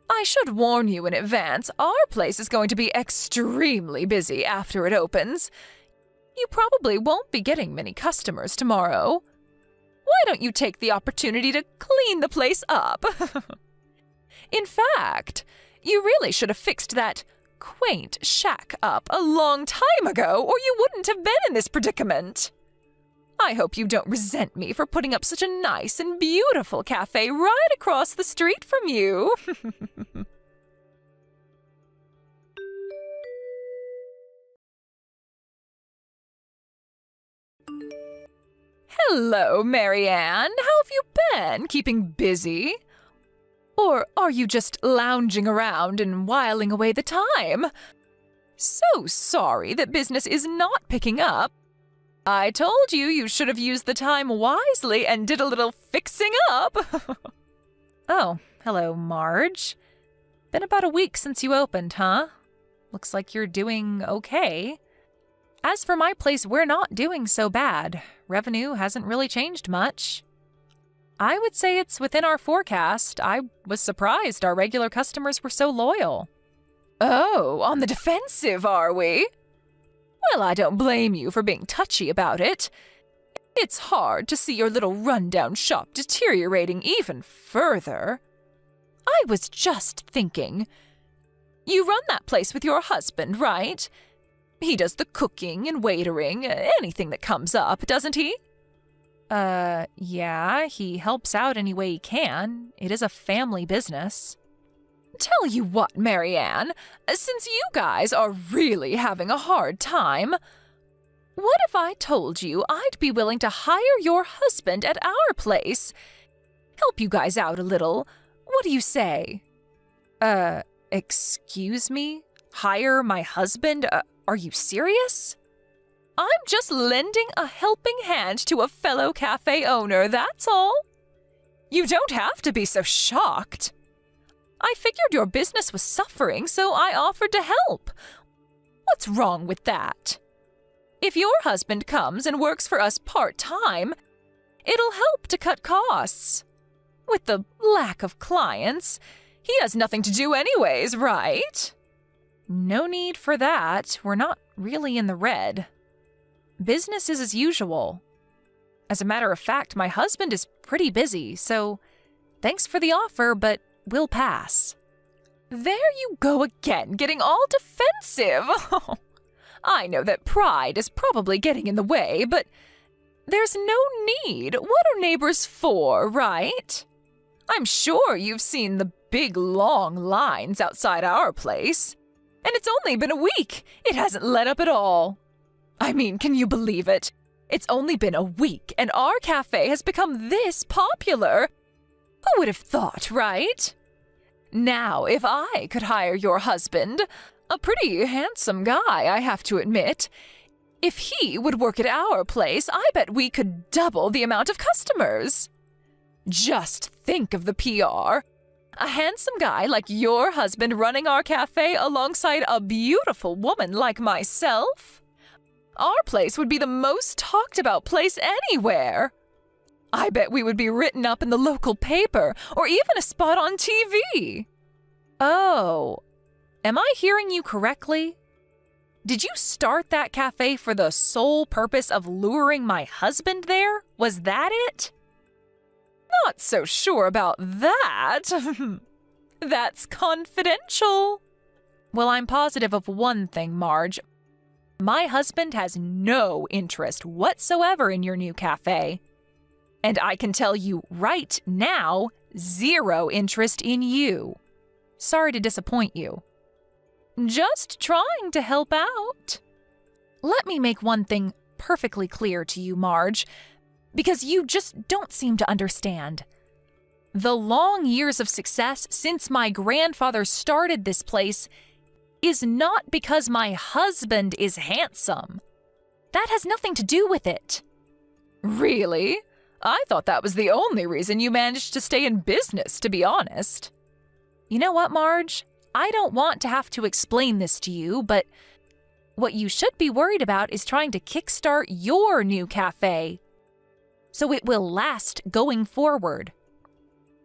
I should warn you in advance, our place is going to be extremely busy after it opens. You probably won't be getting many customers tomorrow. Why don't you take the opportunity to clean the place up? In fact, you really should have fixed that quaint shack up a long time ago, or you wouldn't have been in this predicament. I hope you don't resent me for putting up such a nice and beautiful cafe right across the street from you. Hello, Marianne. How have you been? Keeping busy? Or are you just lounging around and whiling away the time? So sorry that business is not picking up. I told you you should have used the time wisely and did a little fixing up. Oh, hello, Marge. Been about a week since you opened, huh? Looks like you're doing okay. As for my place, we're not doing so bad. Revenue hasn't really changed much. I would say it's within our forecast. I was surprised our regular customers were so loyal. Oh, on the defensive, are we? Well, I don't blame you for being touchy about it. It's hard to see your little rundown shop deteriorating even further. I was just thinking. You run that place with your husband, right? He does the cooking and waitering, anything that comes up, doesn't he? Yeah, he helps out any way he can. It is a family business. Tell you what, Marianne, since you guys are really having a hard time, what if I told you I'd be willing to hire your husband at our place? Help you guys out a little. What do you say? Excuse me? Hire my husband? Are you serious? I'm just lending a helping hand to a fellow cafe owner, that's all. You don't have to be so shocked. I figured your business was suffering, so I offered to help. What's wrong with that? If your husband comes and works for us part-time, it'll help to cut costs. With the lack of clients, he has nothing to do anyways, right? No need for that. We're not really in the red. Business is as usual. As a matter of fact, my husband is pretty busy, so thanks for the offer, but we'll pass. There you go again, getting all defensive. I know that pride is probably getting in the way, but there's no need. What are neighbors for, right? I'm sure you've seen the big long lines outside our place. And it's only been a week. It hasn't let up at all. I mean, can you believe it? It's only been a week, and our cafe has become this popular. Who would have thought, right? Now, if I could hire your husband, a pretty handsome guy, I have to admit, if he would work at our place, I bet we could double the amount of customers. Just think of the PR. A handsome guy like your husband running our cafe alongside a beautiful woman like myself. Our place would be the most talked about place anywhere. I bet we would be written up in the local paper or even a spot on TV. Oh, am I hearing you correctly? Did you start that cafe for the sole purpose of luring my husband there? Was that it? Not so sure about that. That's confidential. Well, I'm positive of one thing, Marge. My husband has no interest whatsoever in your new cafe. And I can tell you right now, zero interest in you. Sorry to disappoint you. Just trying to help out. Let me make one thing perfectly clear to you, Marge, because you just don't seem to understand. The long years of success since my grandfather started this place is not because my husband is handsome. That has nothing to do with it. Really? I thought that was the only reason you managed to stay in business, to be honest. You know what, Marge? I don't want to have to explain this to you, but what you should be worried about is trying to kickstart your new cafe, so it will last going forward.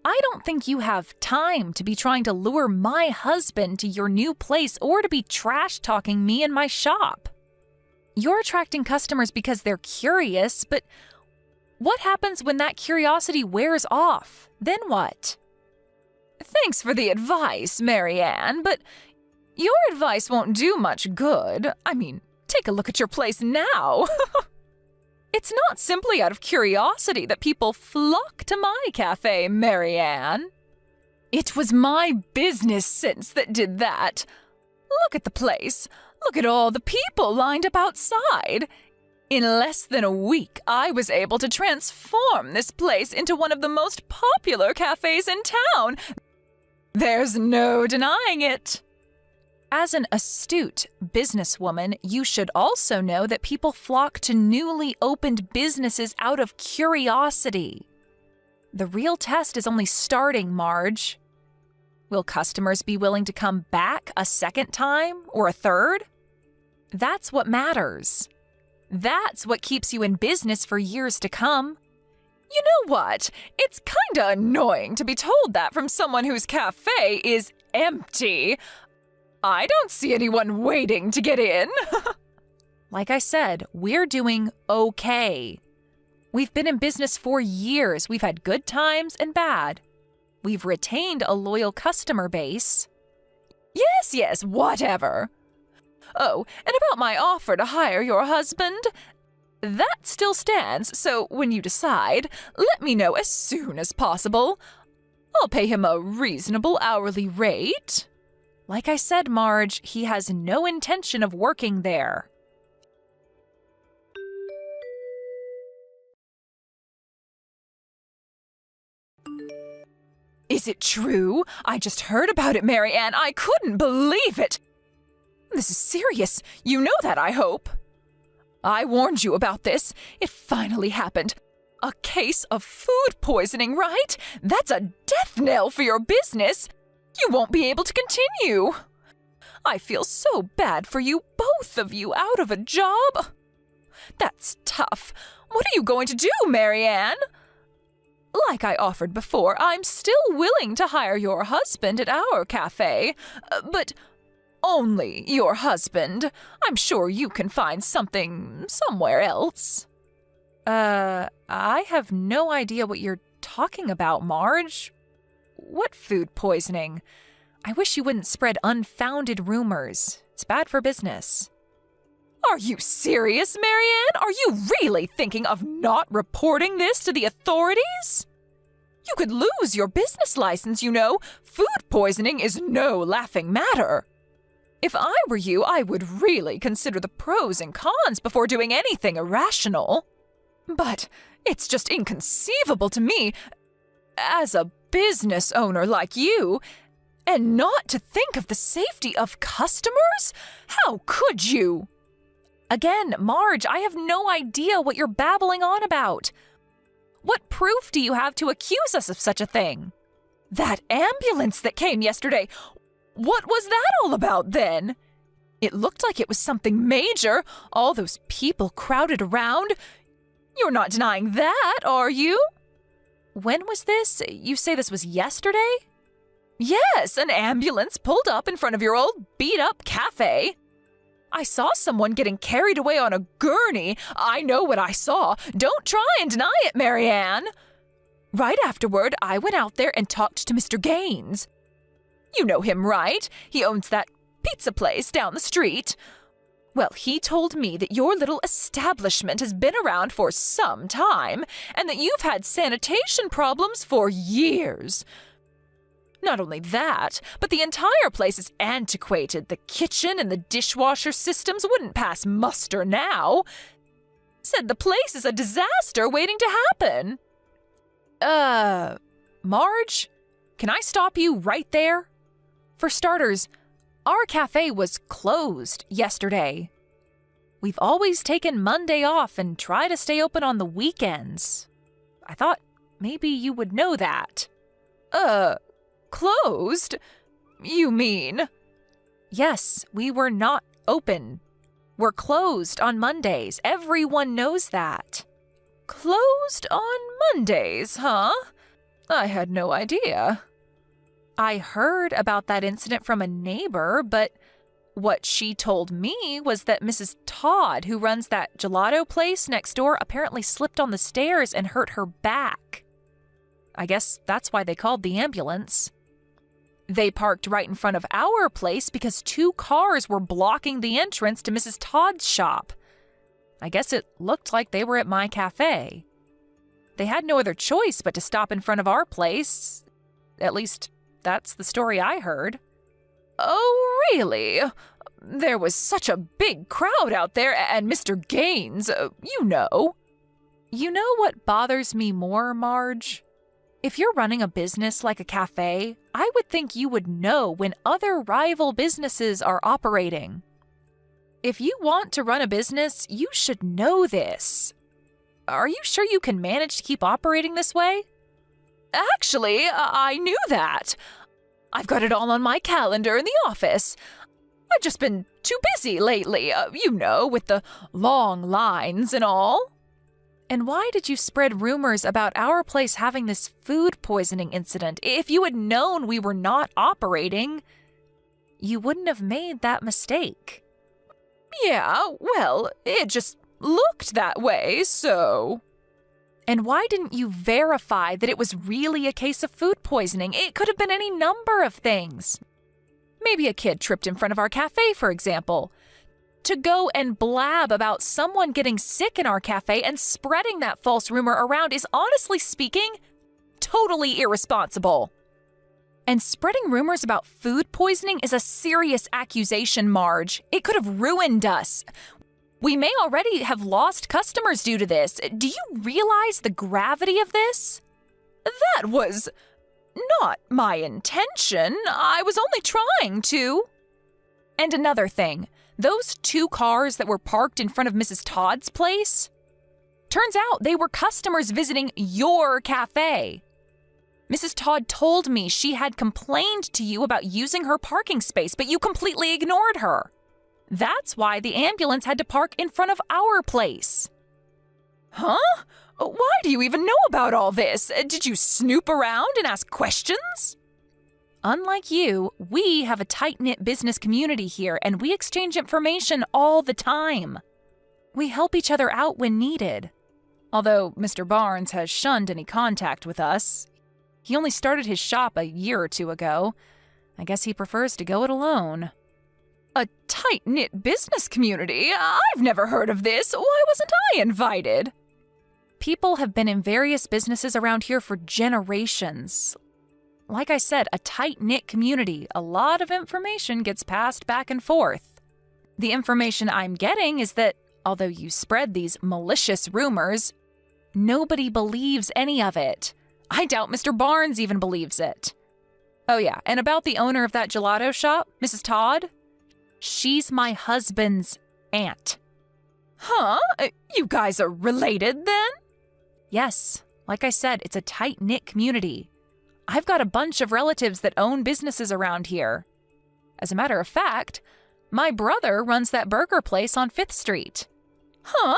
I don't think you have time to be trying to lure my husband to your new place or to be trash-talking me in my shop. You're attracting customers because they're curious, but what happens when that curiosity wears off? Then what? Thanks for the advice, Marianne, but your advice won't do much good. I mean, take a look at your place now. It's not simply out of curiosity that people flock to my cafe, Marianne. It was my business sense that did that. Look at the place. Look at all the people lined up outside. In less than a week, I was able to transform this place into one of the most popular cafes in town. There's no denying it. As an astute businesswoman, you should also know that people flock to newly opened businesses out of curiosity. The real test is only starting, Marge. Will customers be willing to come back a second time or a third? That's what matters. That's what keeps you in business for years to come. You know what? It's kinda annoying to be told that from someone whose cafe is empty. I don't see anyone waiting to get in. Like I said, we're doing okay. We've been in business for years. We've had good times and bad. We've retained a loyal customer base. Yes, whatever. Oh, and about my offer to hire your husband, that still stands, so when you decide, let me know as soon as possible. I'll pay him a reasonable hourly rate. Like I said, Marge, he has no intention of working there. Is it true? I just heard about it, Marianne. I couldn't believe it. This is serious. You know that, I hope. I warned you about this. It finally happened. A case of food poisoning, right? That's a death knell for your business. You won't be able to continue. I feel so bad for you, both of you, out of a job. That's tough. What are you going to do, Marianne? Like I offered before, I'm still willing to hire your husband at our cafe, but only your husband. I'm sure you can find something somewhere else. I have no idea what you're talking about, Marge. What food poisoning? I wish you wouldn't spread unfounded rumors. It's bad for business. Are you serious, Marianne? Are you really thinking of not reporting this to the authorities? You could lose your business license, you know. Food poisoning is no laughing matter. If I were you, I would really consider the pros and cons before doing anything irrational. But it's just inconceivable to me, as a business owner like you, and not to think of the safety of customers? How could you? Again, Marge, I have no idea what you're babbling on about. What proof do you have to accuse us of such a thing? That ambulance that came yesterday, what was that all about then? It looked like it was something major, all those people crowded around. You're not denying that, are you? When was this? You say this was yesterday? Yes, an ambulance pulled up in front of your old beat-up cafe. I saw someone getting carried away on a gurney. I know what I saw. Don't try and deny it, Marianne. Right afterward, I went out there and talked to Mr. Gaines. You know him, right? He owns that pizza place down the street. Well, he told me that your little establishment has been around for some time and that you've had sanitation problems for years. Not only that, but the entire place is antiquated. The kitchen and the dishwasher systems wouldn't pass muster now. Said the place is a disaster waiting to happen. Marge, can I stop you right there? For starters, our cafe was closed yesterday. We've always taken Monday off and try to stay open on the weekends. I thought maybe you would know that. Closed? You mean? Yes, we were not open. We're closed on Mondays. Everyone knows that. Closed on Mondays, huh? I had no idea. I heard about that incident from a neighbor, but what she told me was that Mrs. Todd, who runs that gelato place next door, apparently slipped on the stairs and hurt her back. I guess that's why they called the ambulance. They parked right in front of our place because 2 cars were blocking the entrance to Mrs. Todd's shop. I guess it looked like they were at my cafe. They had no other choice but to stop in front of our place. At least, that's the story I heard. Oh, really? There was such a big crowd out there, and Mr. Gaines, you know. You know what bothers me more, Marge? If you're running a business like a cafe, I would think you would know when other rival businesses are operating. If you want to run a business, you should know this. Are you sure you can manage to keep operating this way? Actually, I knew that. I've got it all on my calendar in the office. I've just been too busy lately, you know, with the long lines and all. And why did you spread rumors about our place having this food poisoning incident? If you had known we were not operating, you wouldn't have made that mistake. Yeah, well, it just looked that way, so... And why didn't you verify that it was really a case of food poisoning? It could have been any number of things. Maybe a kid tripped in front of our cafe, for example. To go and blab about someone getting sick in our cafe and spreading that false rumor around is, honestly speaking, totally irresponsible. And spreading rumors about food poisoning is a serious accusation, Marge. It could have ruined us. We may already have lost customers due to this. Do you realize the gravity of this? That was not my intention. I was only trying to. And another thing, those 2 cars that were parked in front of Mrs. Todd's place, turns out they were customers visiting your cafe. Mrs. Todd told me she had complained to you about using her parking space, but you completely ignored her. That's why the ambulance had to park in front of our place. Huh? Why do you even know about all this? Did you snoop around and ask questions? Unlike you, we have a tight-knit business community here, and we exchange information all the time. We help each other out when needed. Although Mr. Barnes has shunned any contact with us. He only started his shop a year or two ago. I guess he prefers to go it alone. A tight-knit business community? I've never heard of this. Why wasn't I invited? People have been in various businesses around here for generations. Like I said, a tight-knit community. A lot of information gets passed back and forth. The information I'm getting is that, although you spread these malicious rumors, nobody believes any of it. I doubt Mr. Barnes even believes it. Oh yeah, and about the owner of that gelato shop, Mrs. Todd? She's my husband's aunt. Huh? You guys are related then? Yes. Like I said, it's a tight-knit community. I've got a bunch of relatives that own businesses around here. As a matter of fact, my brother runs that burger place on 5th Street. Huh?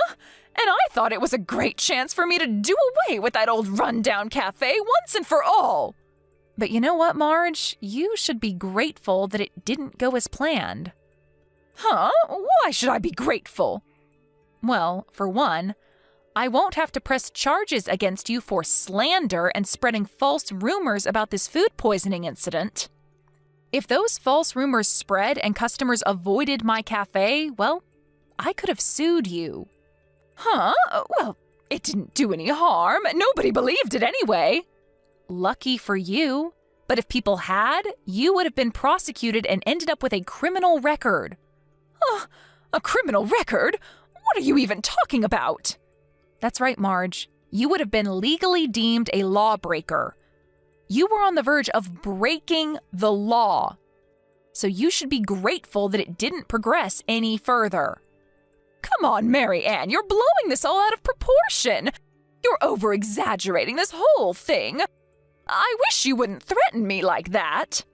And I thought it was a great chance for me to do away with that old rundown cafe once and for all. But you know what, Marge? You should be grateful that it didn't go as planned. Huh? Why should I be grateful? Well, for one, I won't have to press charges against you for slander and spreading false rumors about this food poisoning incident. If those false rumors spread and customers avoided my cafe, well, I could have sued you. Huh? Well, it didn't do any harm. Nobody believed it anyway. Lucky for you. But if people had, you would have been prosecuted and ended up with a criminal record. A criminal record? What are you even talking about? That's right, Marge. You would have been legally deemed a lawbreaker. You were on the verge of breaking the law. So you should be grateful that it didn't progress any further. Come on, Mary Ann, you're blowing this all out of proportion. You're over-exaggerating this whole thing. I wish you wouldn't threaten me like that.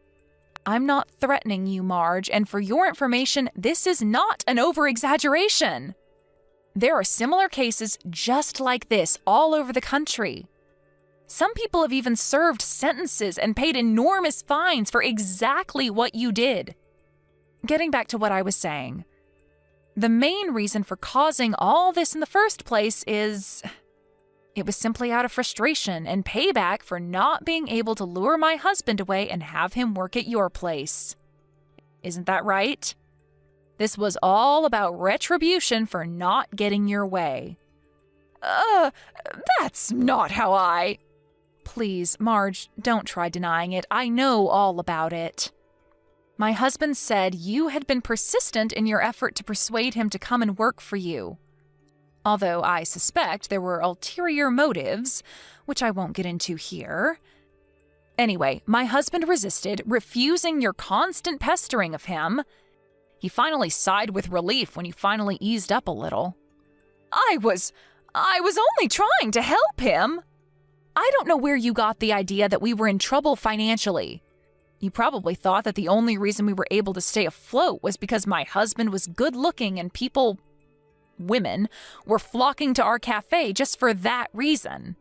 I'm not threatening you, Marge, and for your information, this is not an over-exaggeration. There are similar cases just like this all over the country. Some people have even served sentences and paid enormous fines for exactly what you did. Getting back to what I was saying, the main reason for causing all this in the first place is it was simply out of frustration and payback for not being able to lure my husband away and have him work at your place. Isn't that right? This was all about retribution for not getting your way. That's not how I... Please, Marge, don't try denying it. I know all about it. My husband said you had been persistent in your effort to persuade him to come and work for you. Although I suspect there were ulterior motives, which I won't get into here. Anyway, my husband resisted, refusing your constant pestering of him. He finally sighed with relief when you finally eased up a little. I was only trying to help him. I don't know where you got the idea that we were in trouble financially. You probably thought that the only reason we were able to stay afloat was because my husband was good-looking and women, were flocking to our cafe just for that reason.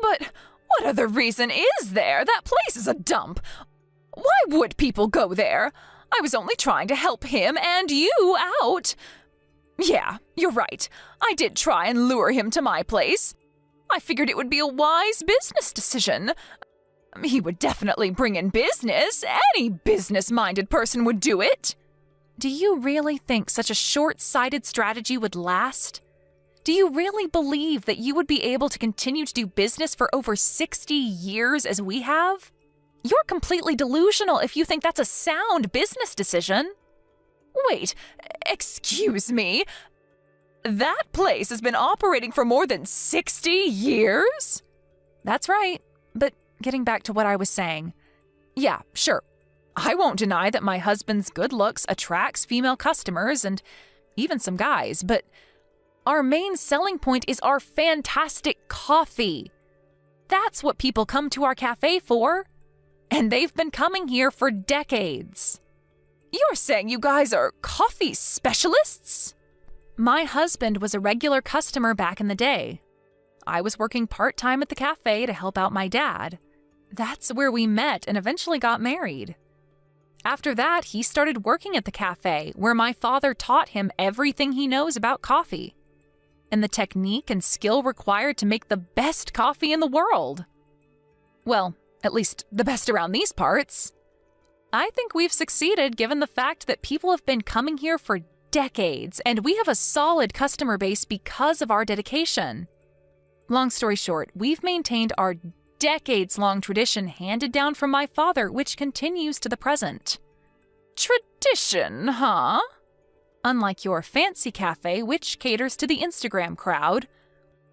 But what other reason is there? That place is a dump. Why would people go there? I was only trying to help him and you out. Yeah, you're right. I did try and lure him to my place. I figured it would be a wise business decision. He would definitely bring in business. Any business-minded person would do it. Do you really think such a short-sighted strategy would last? Do you really believe that you would be able to continue to do business for over 60 years as we have? You're completely delusional if you think that's a sound business decision. Wait, excuse me. That place has been operating for more than 60 years? That's right, but getting back to what I was saying. Yeah, sure. I won't deny that my husband's good looks attracts female customers and even some guys, but our main selling point is our fantastic coffee. That's what people come to our cafe for, and they've been coming here for decades. You're saying you guys are coffee specialists? My husband was a regular customer back in the day. I was working part-time at the cafe to help out my dad. That's where we met and eventually got married. After that, he started working at the cafe, where my father taught him everything he knows about coffee. and the technique and skill required to make the best coffee in the world. Well, at least the best around these parts. I think we've succeeded given the fact that people have been coming here for decades, and we have a solid customer base because of our dedication. Long story short, we've maintained our decades-long tradition handed down from my father, which continues to the present. Tradition, huh? Unlike your fancy cafe, which caters to the Instagram crowd,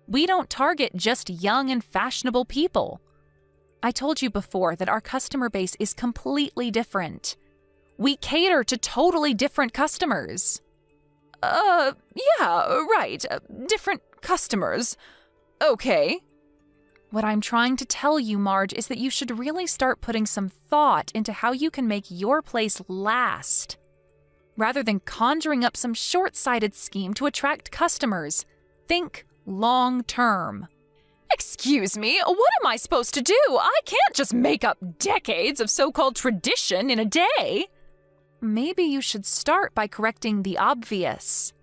we don't target just young and fashionable people. I told you before that our customer base is completely different. We cater to totally different customers. Yeah, right. Different customers. Okay. What I'm trying to tell you, Marge, is that you should really start putting some thought into how you can make your place last. Rather than conjuring up some short-sighted scheme to attract customers, think long-term. Excuse me, what am I supposed to do? I can't just make up decades of so-called tradition in a day. Maybe you should start by correcting the obvious,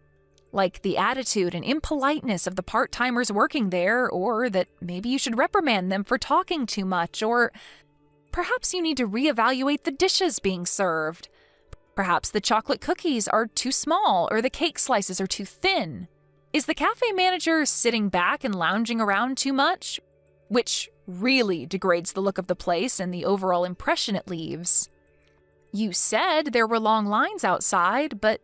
like the attitude and impoliteness of the part-timers working there, or that maybe you should reprimand them for talking too much, or perhaps you need to reevaluate the dishes being served. Perhaps the chocolate cookies are too small, or the cake slices are too thin. Is the cafe manager sitting back and lounging around too much? Which really degrades the look of the place and the overall impression it leaves. You said there were long lines outside, but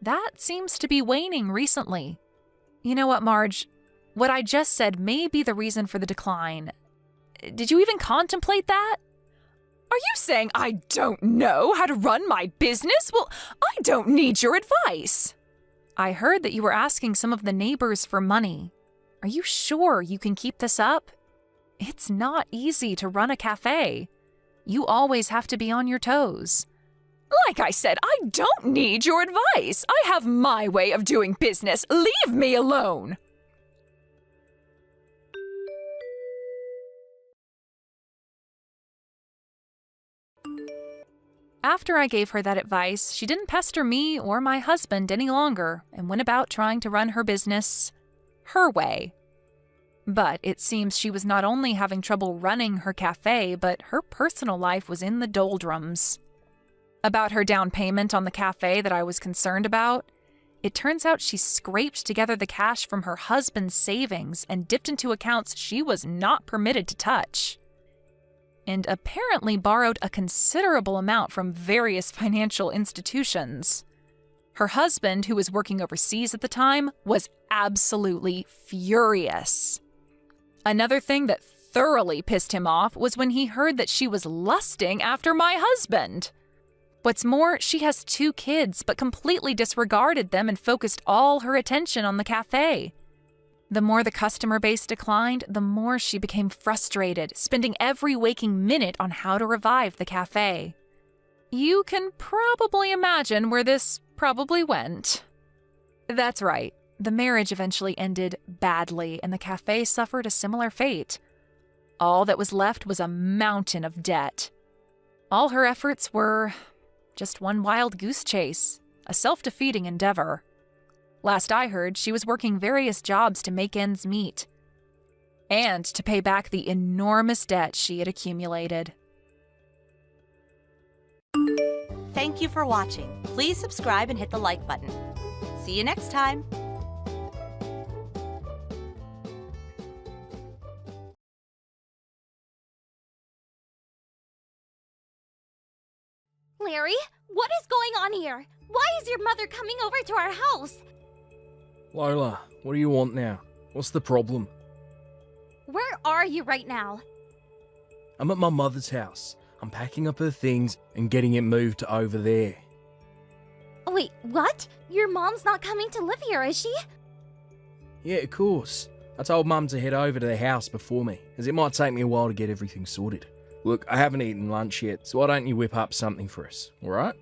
that seems to be waning recently. You know what, Marge? What I just said may be the reason for the decline. Did you even contemplate that? Are you saying I don't know how to run my business? Well, I don't need your advice. I heard that you were asking some of the neighbors for money. Are you sure you can keep this up? It's not easy to run a cafe. You always have to be on your toes. Like I said, I don't need your advice. I have my way of doing business. Leave me alone. After I gave her that advice, she didn't pester me or my husband any longer and went about trying to run her business her way. But it seems she was not only having trouble running her cafe, but her personal life was in the doldrums. About her down payment on the cafe that I was concerned about, it turns out she scraped together the cash from her husband's savings and dipped into accounts she was not permitted to touch. And apparently borrowed a considerable amount from various financial institutions. Her husband, who was working overseas at the time, was absolutely furious. Another thing that thoroughly pissed him off was when he heard that she was lusting after my husband. What's more, she has 2 kids, but completely disregarded them and focused all her attention on the cafe. The more the customer base declined, the more she became frustrated, spending every waking minute on how to revive the cafe. You can probably imagine where this probably went. That's right. The marriage eventually ended badly, and the cafe suffered a similar fate. All that was left was a mountain of debt. All her efforts were just one wild goose chase, a self-defeating endeavor. Last I heard, she was working various jobs to make ends meet, and to pay back the enormous debt she had accumulated. Thank you for watching. Please subscribe and hit the like button. See you next time. Larry, what is going on here? Why is your mother coming over to our house? Lola, what do you want now? What's the problem? Where are you right now? I'm at my mother's house. I'm packing up her things and getting it moved to over there. Wait, what? Your mom's not coming to live here, is she? Yeah, of course. I told Mum to head over to the house before me, as it might take me a while to get everything sorted. Look, I haven't eaten lunch yet, so why don't you whip up something for us, alright?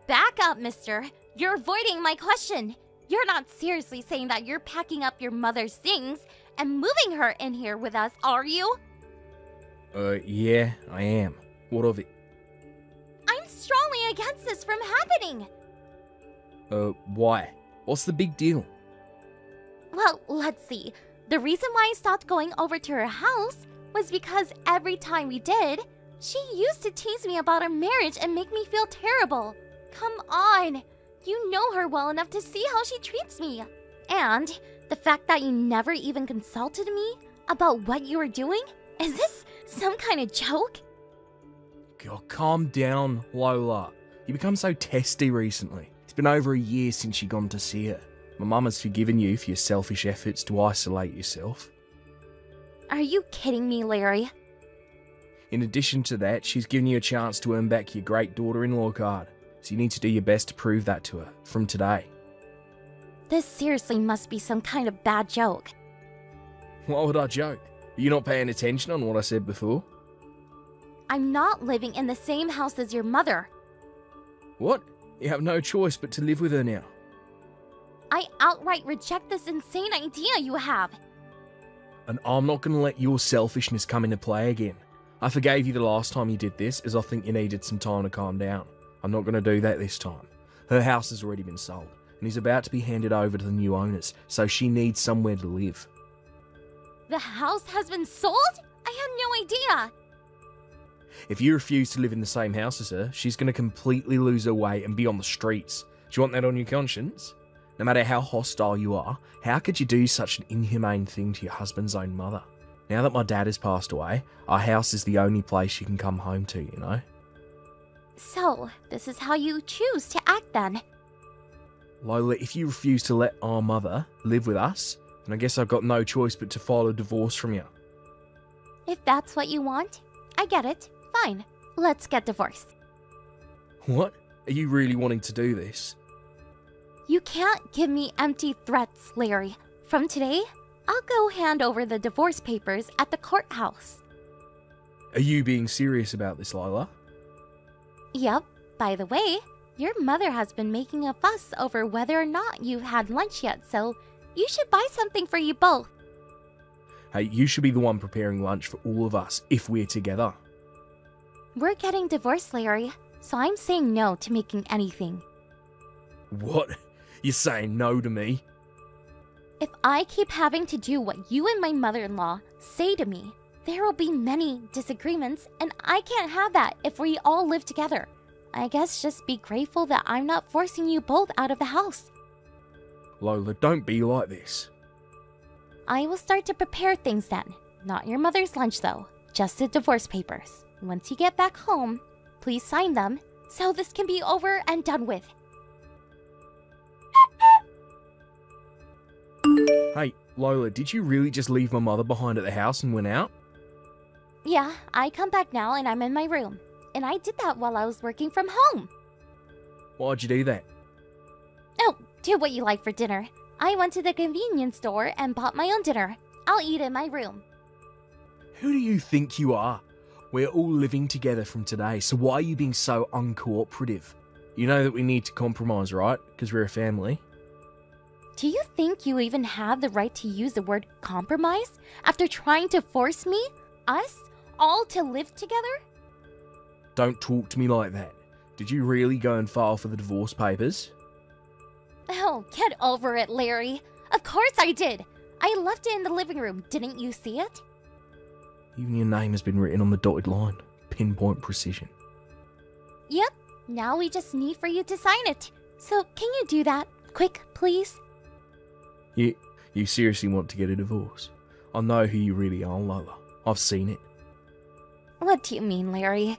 Back up, mister. You're avoiding my question. You're not seriously saying that you're packing up your mother's things and moving her in here with us, are you? Yeah, I am. What of it? I'm strongly against this from happening. Why? What's the big deal? Well, let's see. The reason why I stopped going over to her house was because every time we did, she used to tease me about our marriage and make me feel terrible. Come on. You know her well enough to see how she treats me. And the fact that you never even consulted me about what you were doing? Is this some kind of joke? God, calm down, Lola. You become so testy recently. It's been over a year since you gone to see her. My mum has forgiven you for your selfish efforts to isolate yourself. Are you kidding me, Larry? In addition to that, she's given you a chance to earn back your great daughter-in-law card. So you need to do your best to prove that to her, from today. This seriously must be some kind of bad joke. Why would I joke? Are you not paying attention on what I said before? I'm not living in the same house as your mother. What? You have no choice but to live with her now. I outright reject this insane idea you have. And I'm not going to let your selfishness come into play again. I forgave you the last time you did this, as I think you needed some time to calm down. I'm not going to do that this time. Her house has already been sold, and is about to be handed over to the new owners, so she needs somewhere to live. The house has been sold? I had no idea. If you refuse to live in the same house as her, she's going to completely lose her way and be on the streets. Do you want that on your conscience? No matter how hostile you are, how could you do such an inhumane thing to your husband's own mother? Now that my dad has passed away, our house is the only place she can come home to, you know? So, this is how you choose to act then? Lola, if you refuse to let our mother live with us, then I guess I've got no choice but to file a divorce from you. If that's what you want, I get it. Fine. Let's get divorced. What? Are you really wanting to do this? You can't give me empty threats, Larry. From today, I'll go hand over the divorce papers at the courthouse. Are you being serious about this, Lola? Yep. By the way, your mother has been making a fuss over whether or not you've had lunch yet, so you should buy something for you both. Hey, you should be the one preparing lunch for all of us if we're together. We're getting divorced, Larry, so I'm saying no to making anything. What? You're saying no to me? If I keep having to do what you and my mother-in-law say to me, there will be many disagreements, and I can't have that if we all live together. I guess just be grateful that I'm not forcing you both out of the house. Lola, don't be like this. I will start to prepare things then. Not your mother's lunch, though. Just the divorce papers. Once you get back home, please sign them so this can be over and done with. Hey, Lola, did you really just leave my mother behind at the house and went out? Yeah, I come back now and I'm in my room. And I did that while I was working from home. Why'd you do that? Oh, do what you like for dinner. I went to the convenience store and bought my own dinner. I'll eat in my room. Who do you think you are? We're all living together from today, so why are you being so uncooperative? You know that we need to compromise, right? Because we're a family. Do you think you even have the right to use the word compromise after trying to force me, us, all to live together? Don't talk to me like that. Did you really go and file for the divorce papers? Oh, get over it, Larry. Of course I did. I left it in the living room. Didn't you see it? Even your name has been written on the dotted line. Pinpoint precision. Yep. Now we just need for you to sign it. So can you do that? Quick, please? You seriously want to get a divorce? I know who you really are, Lola. I've seen it. What do you mean, Larry?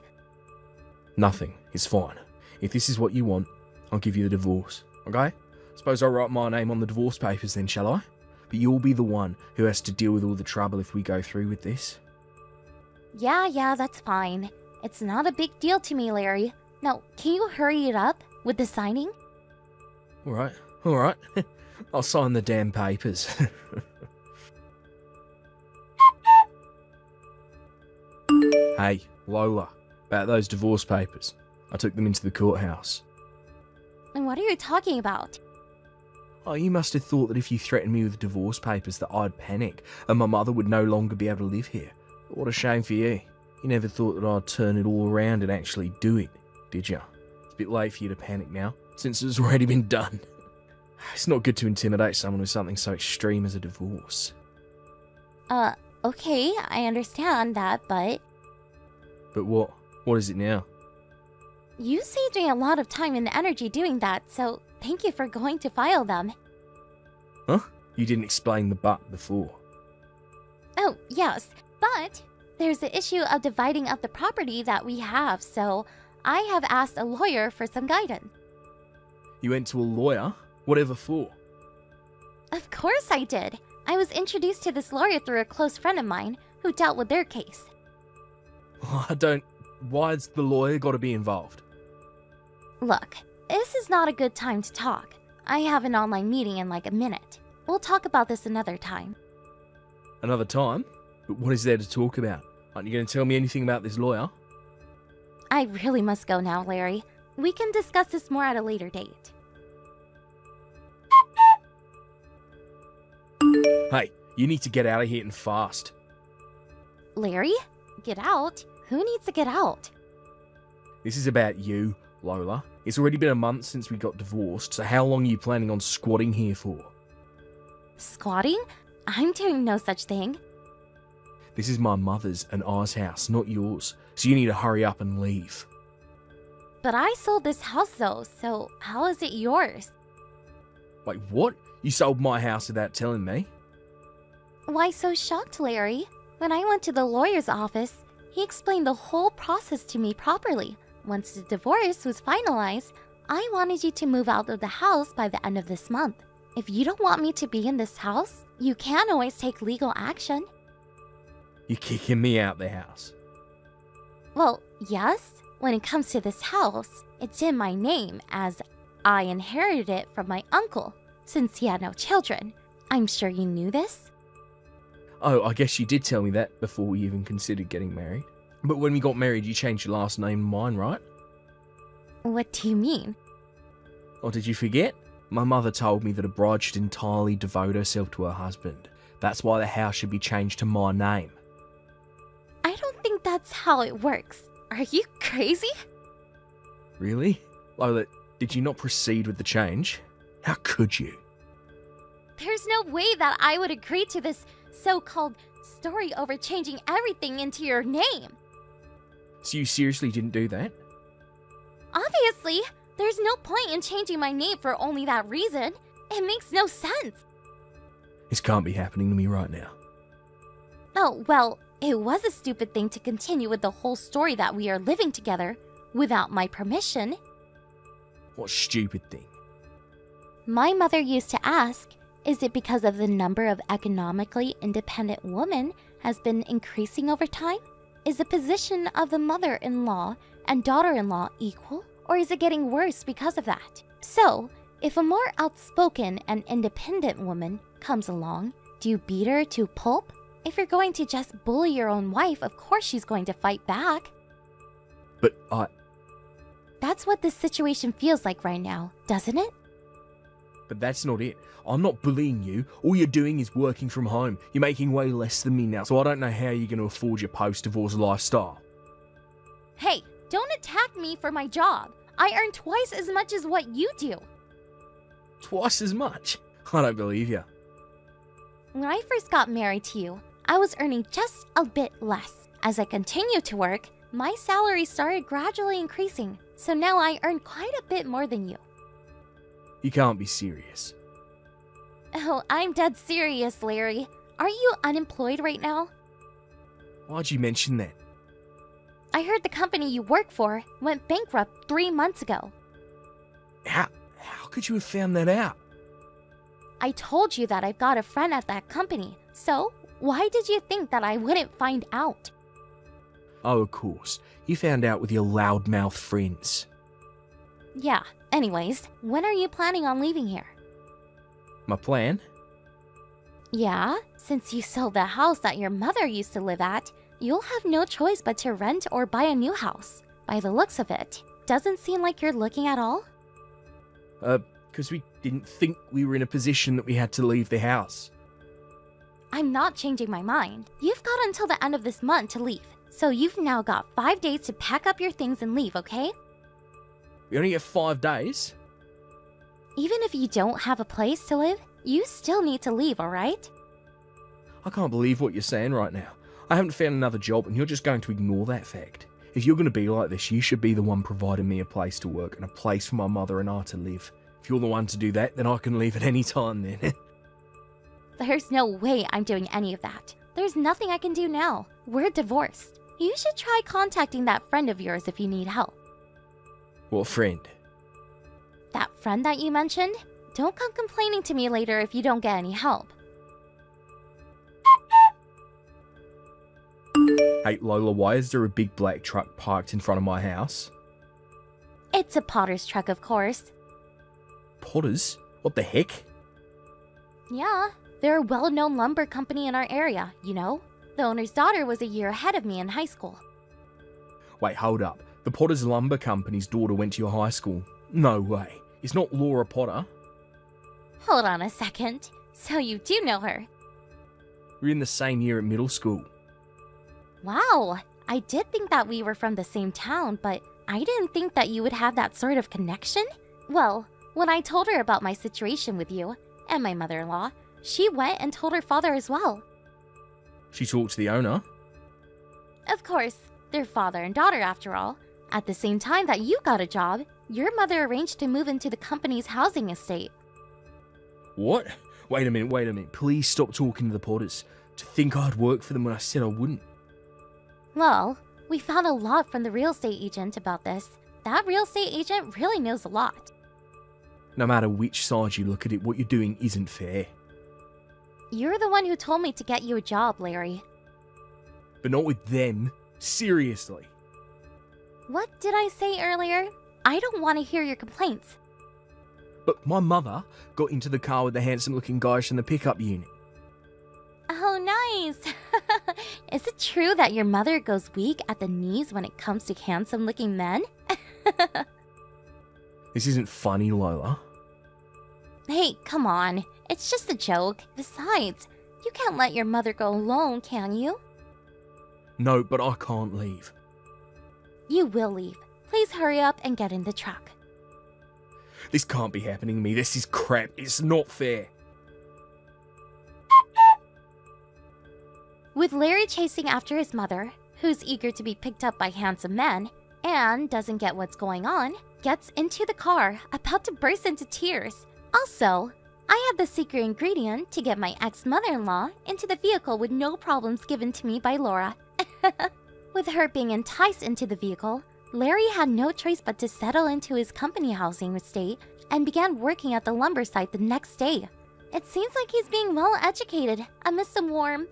Nothing. It's fine. If this is what you want, I'll give you the divorce. Okay? Suppose I'll write my name on the divorce papers then, shall I? But you'll be the one who has to deal with all the trouble if we go through with this. Yeah, that's fine. It's not a big deal to me, Larry. Now, can you hurry it up with the signing? Alright. I'll sign the damn papers. Hey, Lola, about those divorce papers. I took them into the courthouse. And what are you talking about? Oh, you must have thought that if you threatened me with divorce papers that I'd panic and my mother would no longer be able to live here. But what a shame for you. You never thought that I'd turn it all around and actually do it, did you? It's a bit late for you to panic now, since it's already been done. It's not good to intimidate someone with something so extreme as a divorce. Okay, I understand that, but But what? What is it now? you saved me a lot of time and energy doing that, so thank you for going to file them. Huh? You didn't explain the but before. Oh, yes, but there's the issue of dividing up the property that we have, so I have asked a lawyer for some guidance. You went to a lawyer? Whatever for? Of course I did. I was introduced to this lawyer through a close friend of mine who dealt with their case. Why's the lawyer got to be involved? Look, this is not a good time to talk. I have an online meeting in like a minute. We'll talk about this another time. Another time? But what is there to talk about? Aren't you going to tell me anything about this lawyer? I really must go now, Larry. We can discuss this more at a later date. Hey, you need to get out of here and fast. Larry? Get out? Who needs to get out? This is about you, Lola. It's already been a month since we got divorced, so how long are you planning on squatting here for? Squatting? I'm doing no such thing. This is my mother's and ours house, not yours, so you need to hurry up and leave. But I sold this house though, so how is it yours? Wait, what? You sold my house without telling me? Why so shocked, Larry? When I went to the lawyer's office, he explained the whole process to me properly. Once the divorce was finalized, I wanted you to move out of the house by the end of this month. If you don't want me to be in this house, you can always take legal action. You're kicking me out the house. Well, yes. When it comes to this house, it's in my name as I inherited it from my uncle since he had no children. I'm sure you knew this. Oh, I guess you did tell me that before we even considered getting married. But when we got married, you changed your last name to mine, right? What do you mean? Or did you forget? My mother told me that a bride should entirely devote herself to her husband. That's why the house should be changed to my name. I don't think that's how it works. Are you crazy? Really? Lola, did you not proceed with the change? How could you? There's no way that I would agree to this so-called story over changing everything into your name. So you seriously didn't do that? Obviously, there's no point in changing my name for only that reason. It makes no sense. This can't be happening to me right now. Oh, well, it was a stupid thing to continue with the whole story that we are living together without my permission. What stupid thing? My mother used to ask, is it because of the number of economically independent women has been increasing over time? Is the position of the mother-in-law and daughter-in-law equal? Or is it getting worse because of that? So, if a more outspoken and independent woman comes along, do you beat her to pulp? If you're going to just bully your own wife, of course she's going to fight back. But That's what this situation feels like right now, doesn't it? But that's not it. I'm not bullying you. All you're doing is working from home. You're making way less than me now, so I don't know how you're going to afford your post-divorce lifestyle. Hey, don't attack me for my job. I earn twice as much as what you do. Twice as much? I don't believe you. When I first got married to you, I was earning just a bit less. As I continued to work, my salary started gradually increasing, so now I earn quite a bit more than you. You can't be serious. Oh, I'm dead serious, Larry. Are you unemployed right now? Why'd you mention that? I heard the company you work for went bankrupt 3 months ago. How could you have found that out? I told you that I've got a friend at that company, so why did you think that I wouldn't find out? Oh, of course. You found out with your loudmouth friends. Yeah, anyways, when are you planning on leaving here? My plan? Yeah, since you sold the house that your mother used to live at, you'll have no choice but to rent or buy a new house. By the looks of it, doesn't seem like you're looking at all. Because we didn't think we were in a position that we had to leave the house. I'm not changing my mind. You've got until the end of this month to leave, so you've now got 5 days to pack up your things and leave, okay? We only get 5 days? Even if you don't have a place to live, you still need to leave, alright? I can't believe what you're saying right now. I haven't found another job and you're just going to ignore that fact. If you're going to be like this, you should be the one providing me a place to work and a place for my mother and I to live. If you're the one to do that, then I can leave at any time then. There's no way I'm doing any of that. There's nothing I can do now. We're divorced. You should try contacting that friend of yours if you need help. What friend? That friend that you mentioned? Don't come complaining to me later if you don't get any help. Hey Lola, why is there a big black truck parked in front of my house? It's a potter's truck, of course. Potters? What the heck? Yeah, they're a well-known lumber company in our area, you know? The owner's daughter was a year ahead of me in high school. Wait, hold up. The Potter's Lumber Company's daughter went to your high school? No way. It's not Laura Potter. Hold on a second. So you do know her? We're in the same year at middle school. Wow, I did think that we were from the same town, but I didn't think that you would have that sort of connection. Well, when I told her about my situation with you and my mother-in-law, she went and told her father as well. She talked to the owner? Of course, they're father and daughter after all. At the same time that you got a job, your mother arranged to move into the company's housing estate. What? Wait a minute. Please stop talking to the Potters. To think I'd work for them when I said I wouldn't. Well, we found a lot from the real estate agent about this. That real estate agent really knows a lot. No matter which side you look at it, what you're doing isn't fair. You're the one who told me to get you a job, Larry. But not with them. Seriously. What did I say earlier? I don't want to hear your complaints. But my mother got into the car with the handsome-looking guys from the pickup unit. Oh, nice. Is it true that your mother goes weak at the knees when it comes to handsome-looking men? This isn't funny, Lola. Hey, come on. It's just a joke. Besides, you can't let your mother go alone, can you? No, but I can't leave. You will leave. Please hurry up and get in the truck. This can't be happening to me. This is crap. It's not fair. With Larry chasing after his mother, who's eager to be picked up by handsome men, and doesn't get what's going on, gets into the car, about to burst into tears. Also, I have the secret ingredient to get my ex-mother-in-law into the vehicle with no problems given to me by Laura. With her being enticed into the vehicle, Larry had no choice but to settle into his company housing estate and began working at the lumber site the next day. It seems like he's being well educated amidst the warm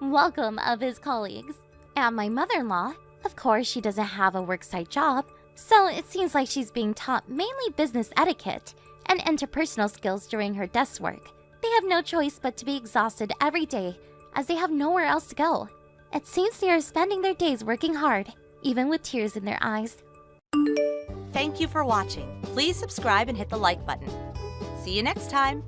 welcome of his colleagues. And my mother-in-law, of course, she doesn't have a worksite job, so it seems like she's being taught mainly business etiquette and interpersonal skills during her desk work. They have no choice but to be exhausted every day, as they have nowhere else to go. It seems they are spending their days working hard, even with tears in their eyes. Thank you for watching. Please subscribe and hit the like button. See you next time.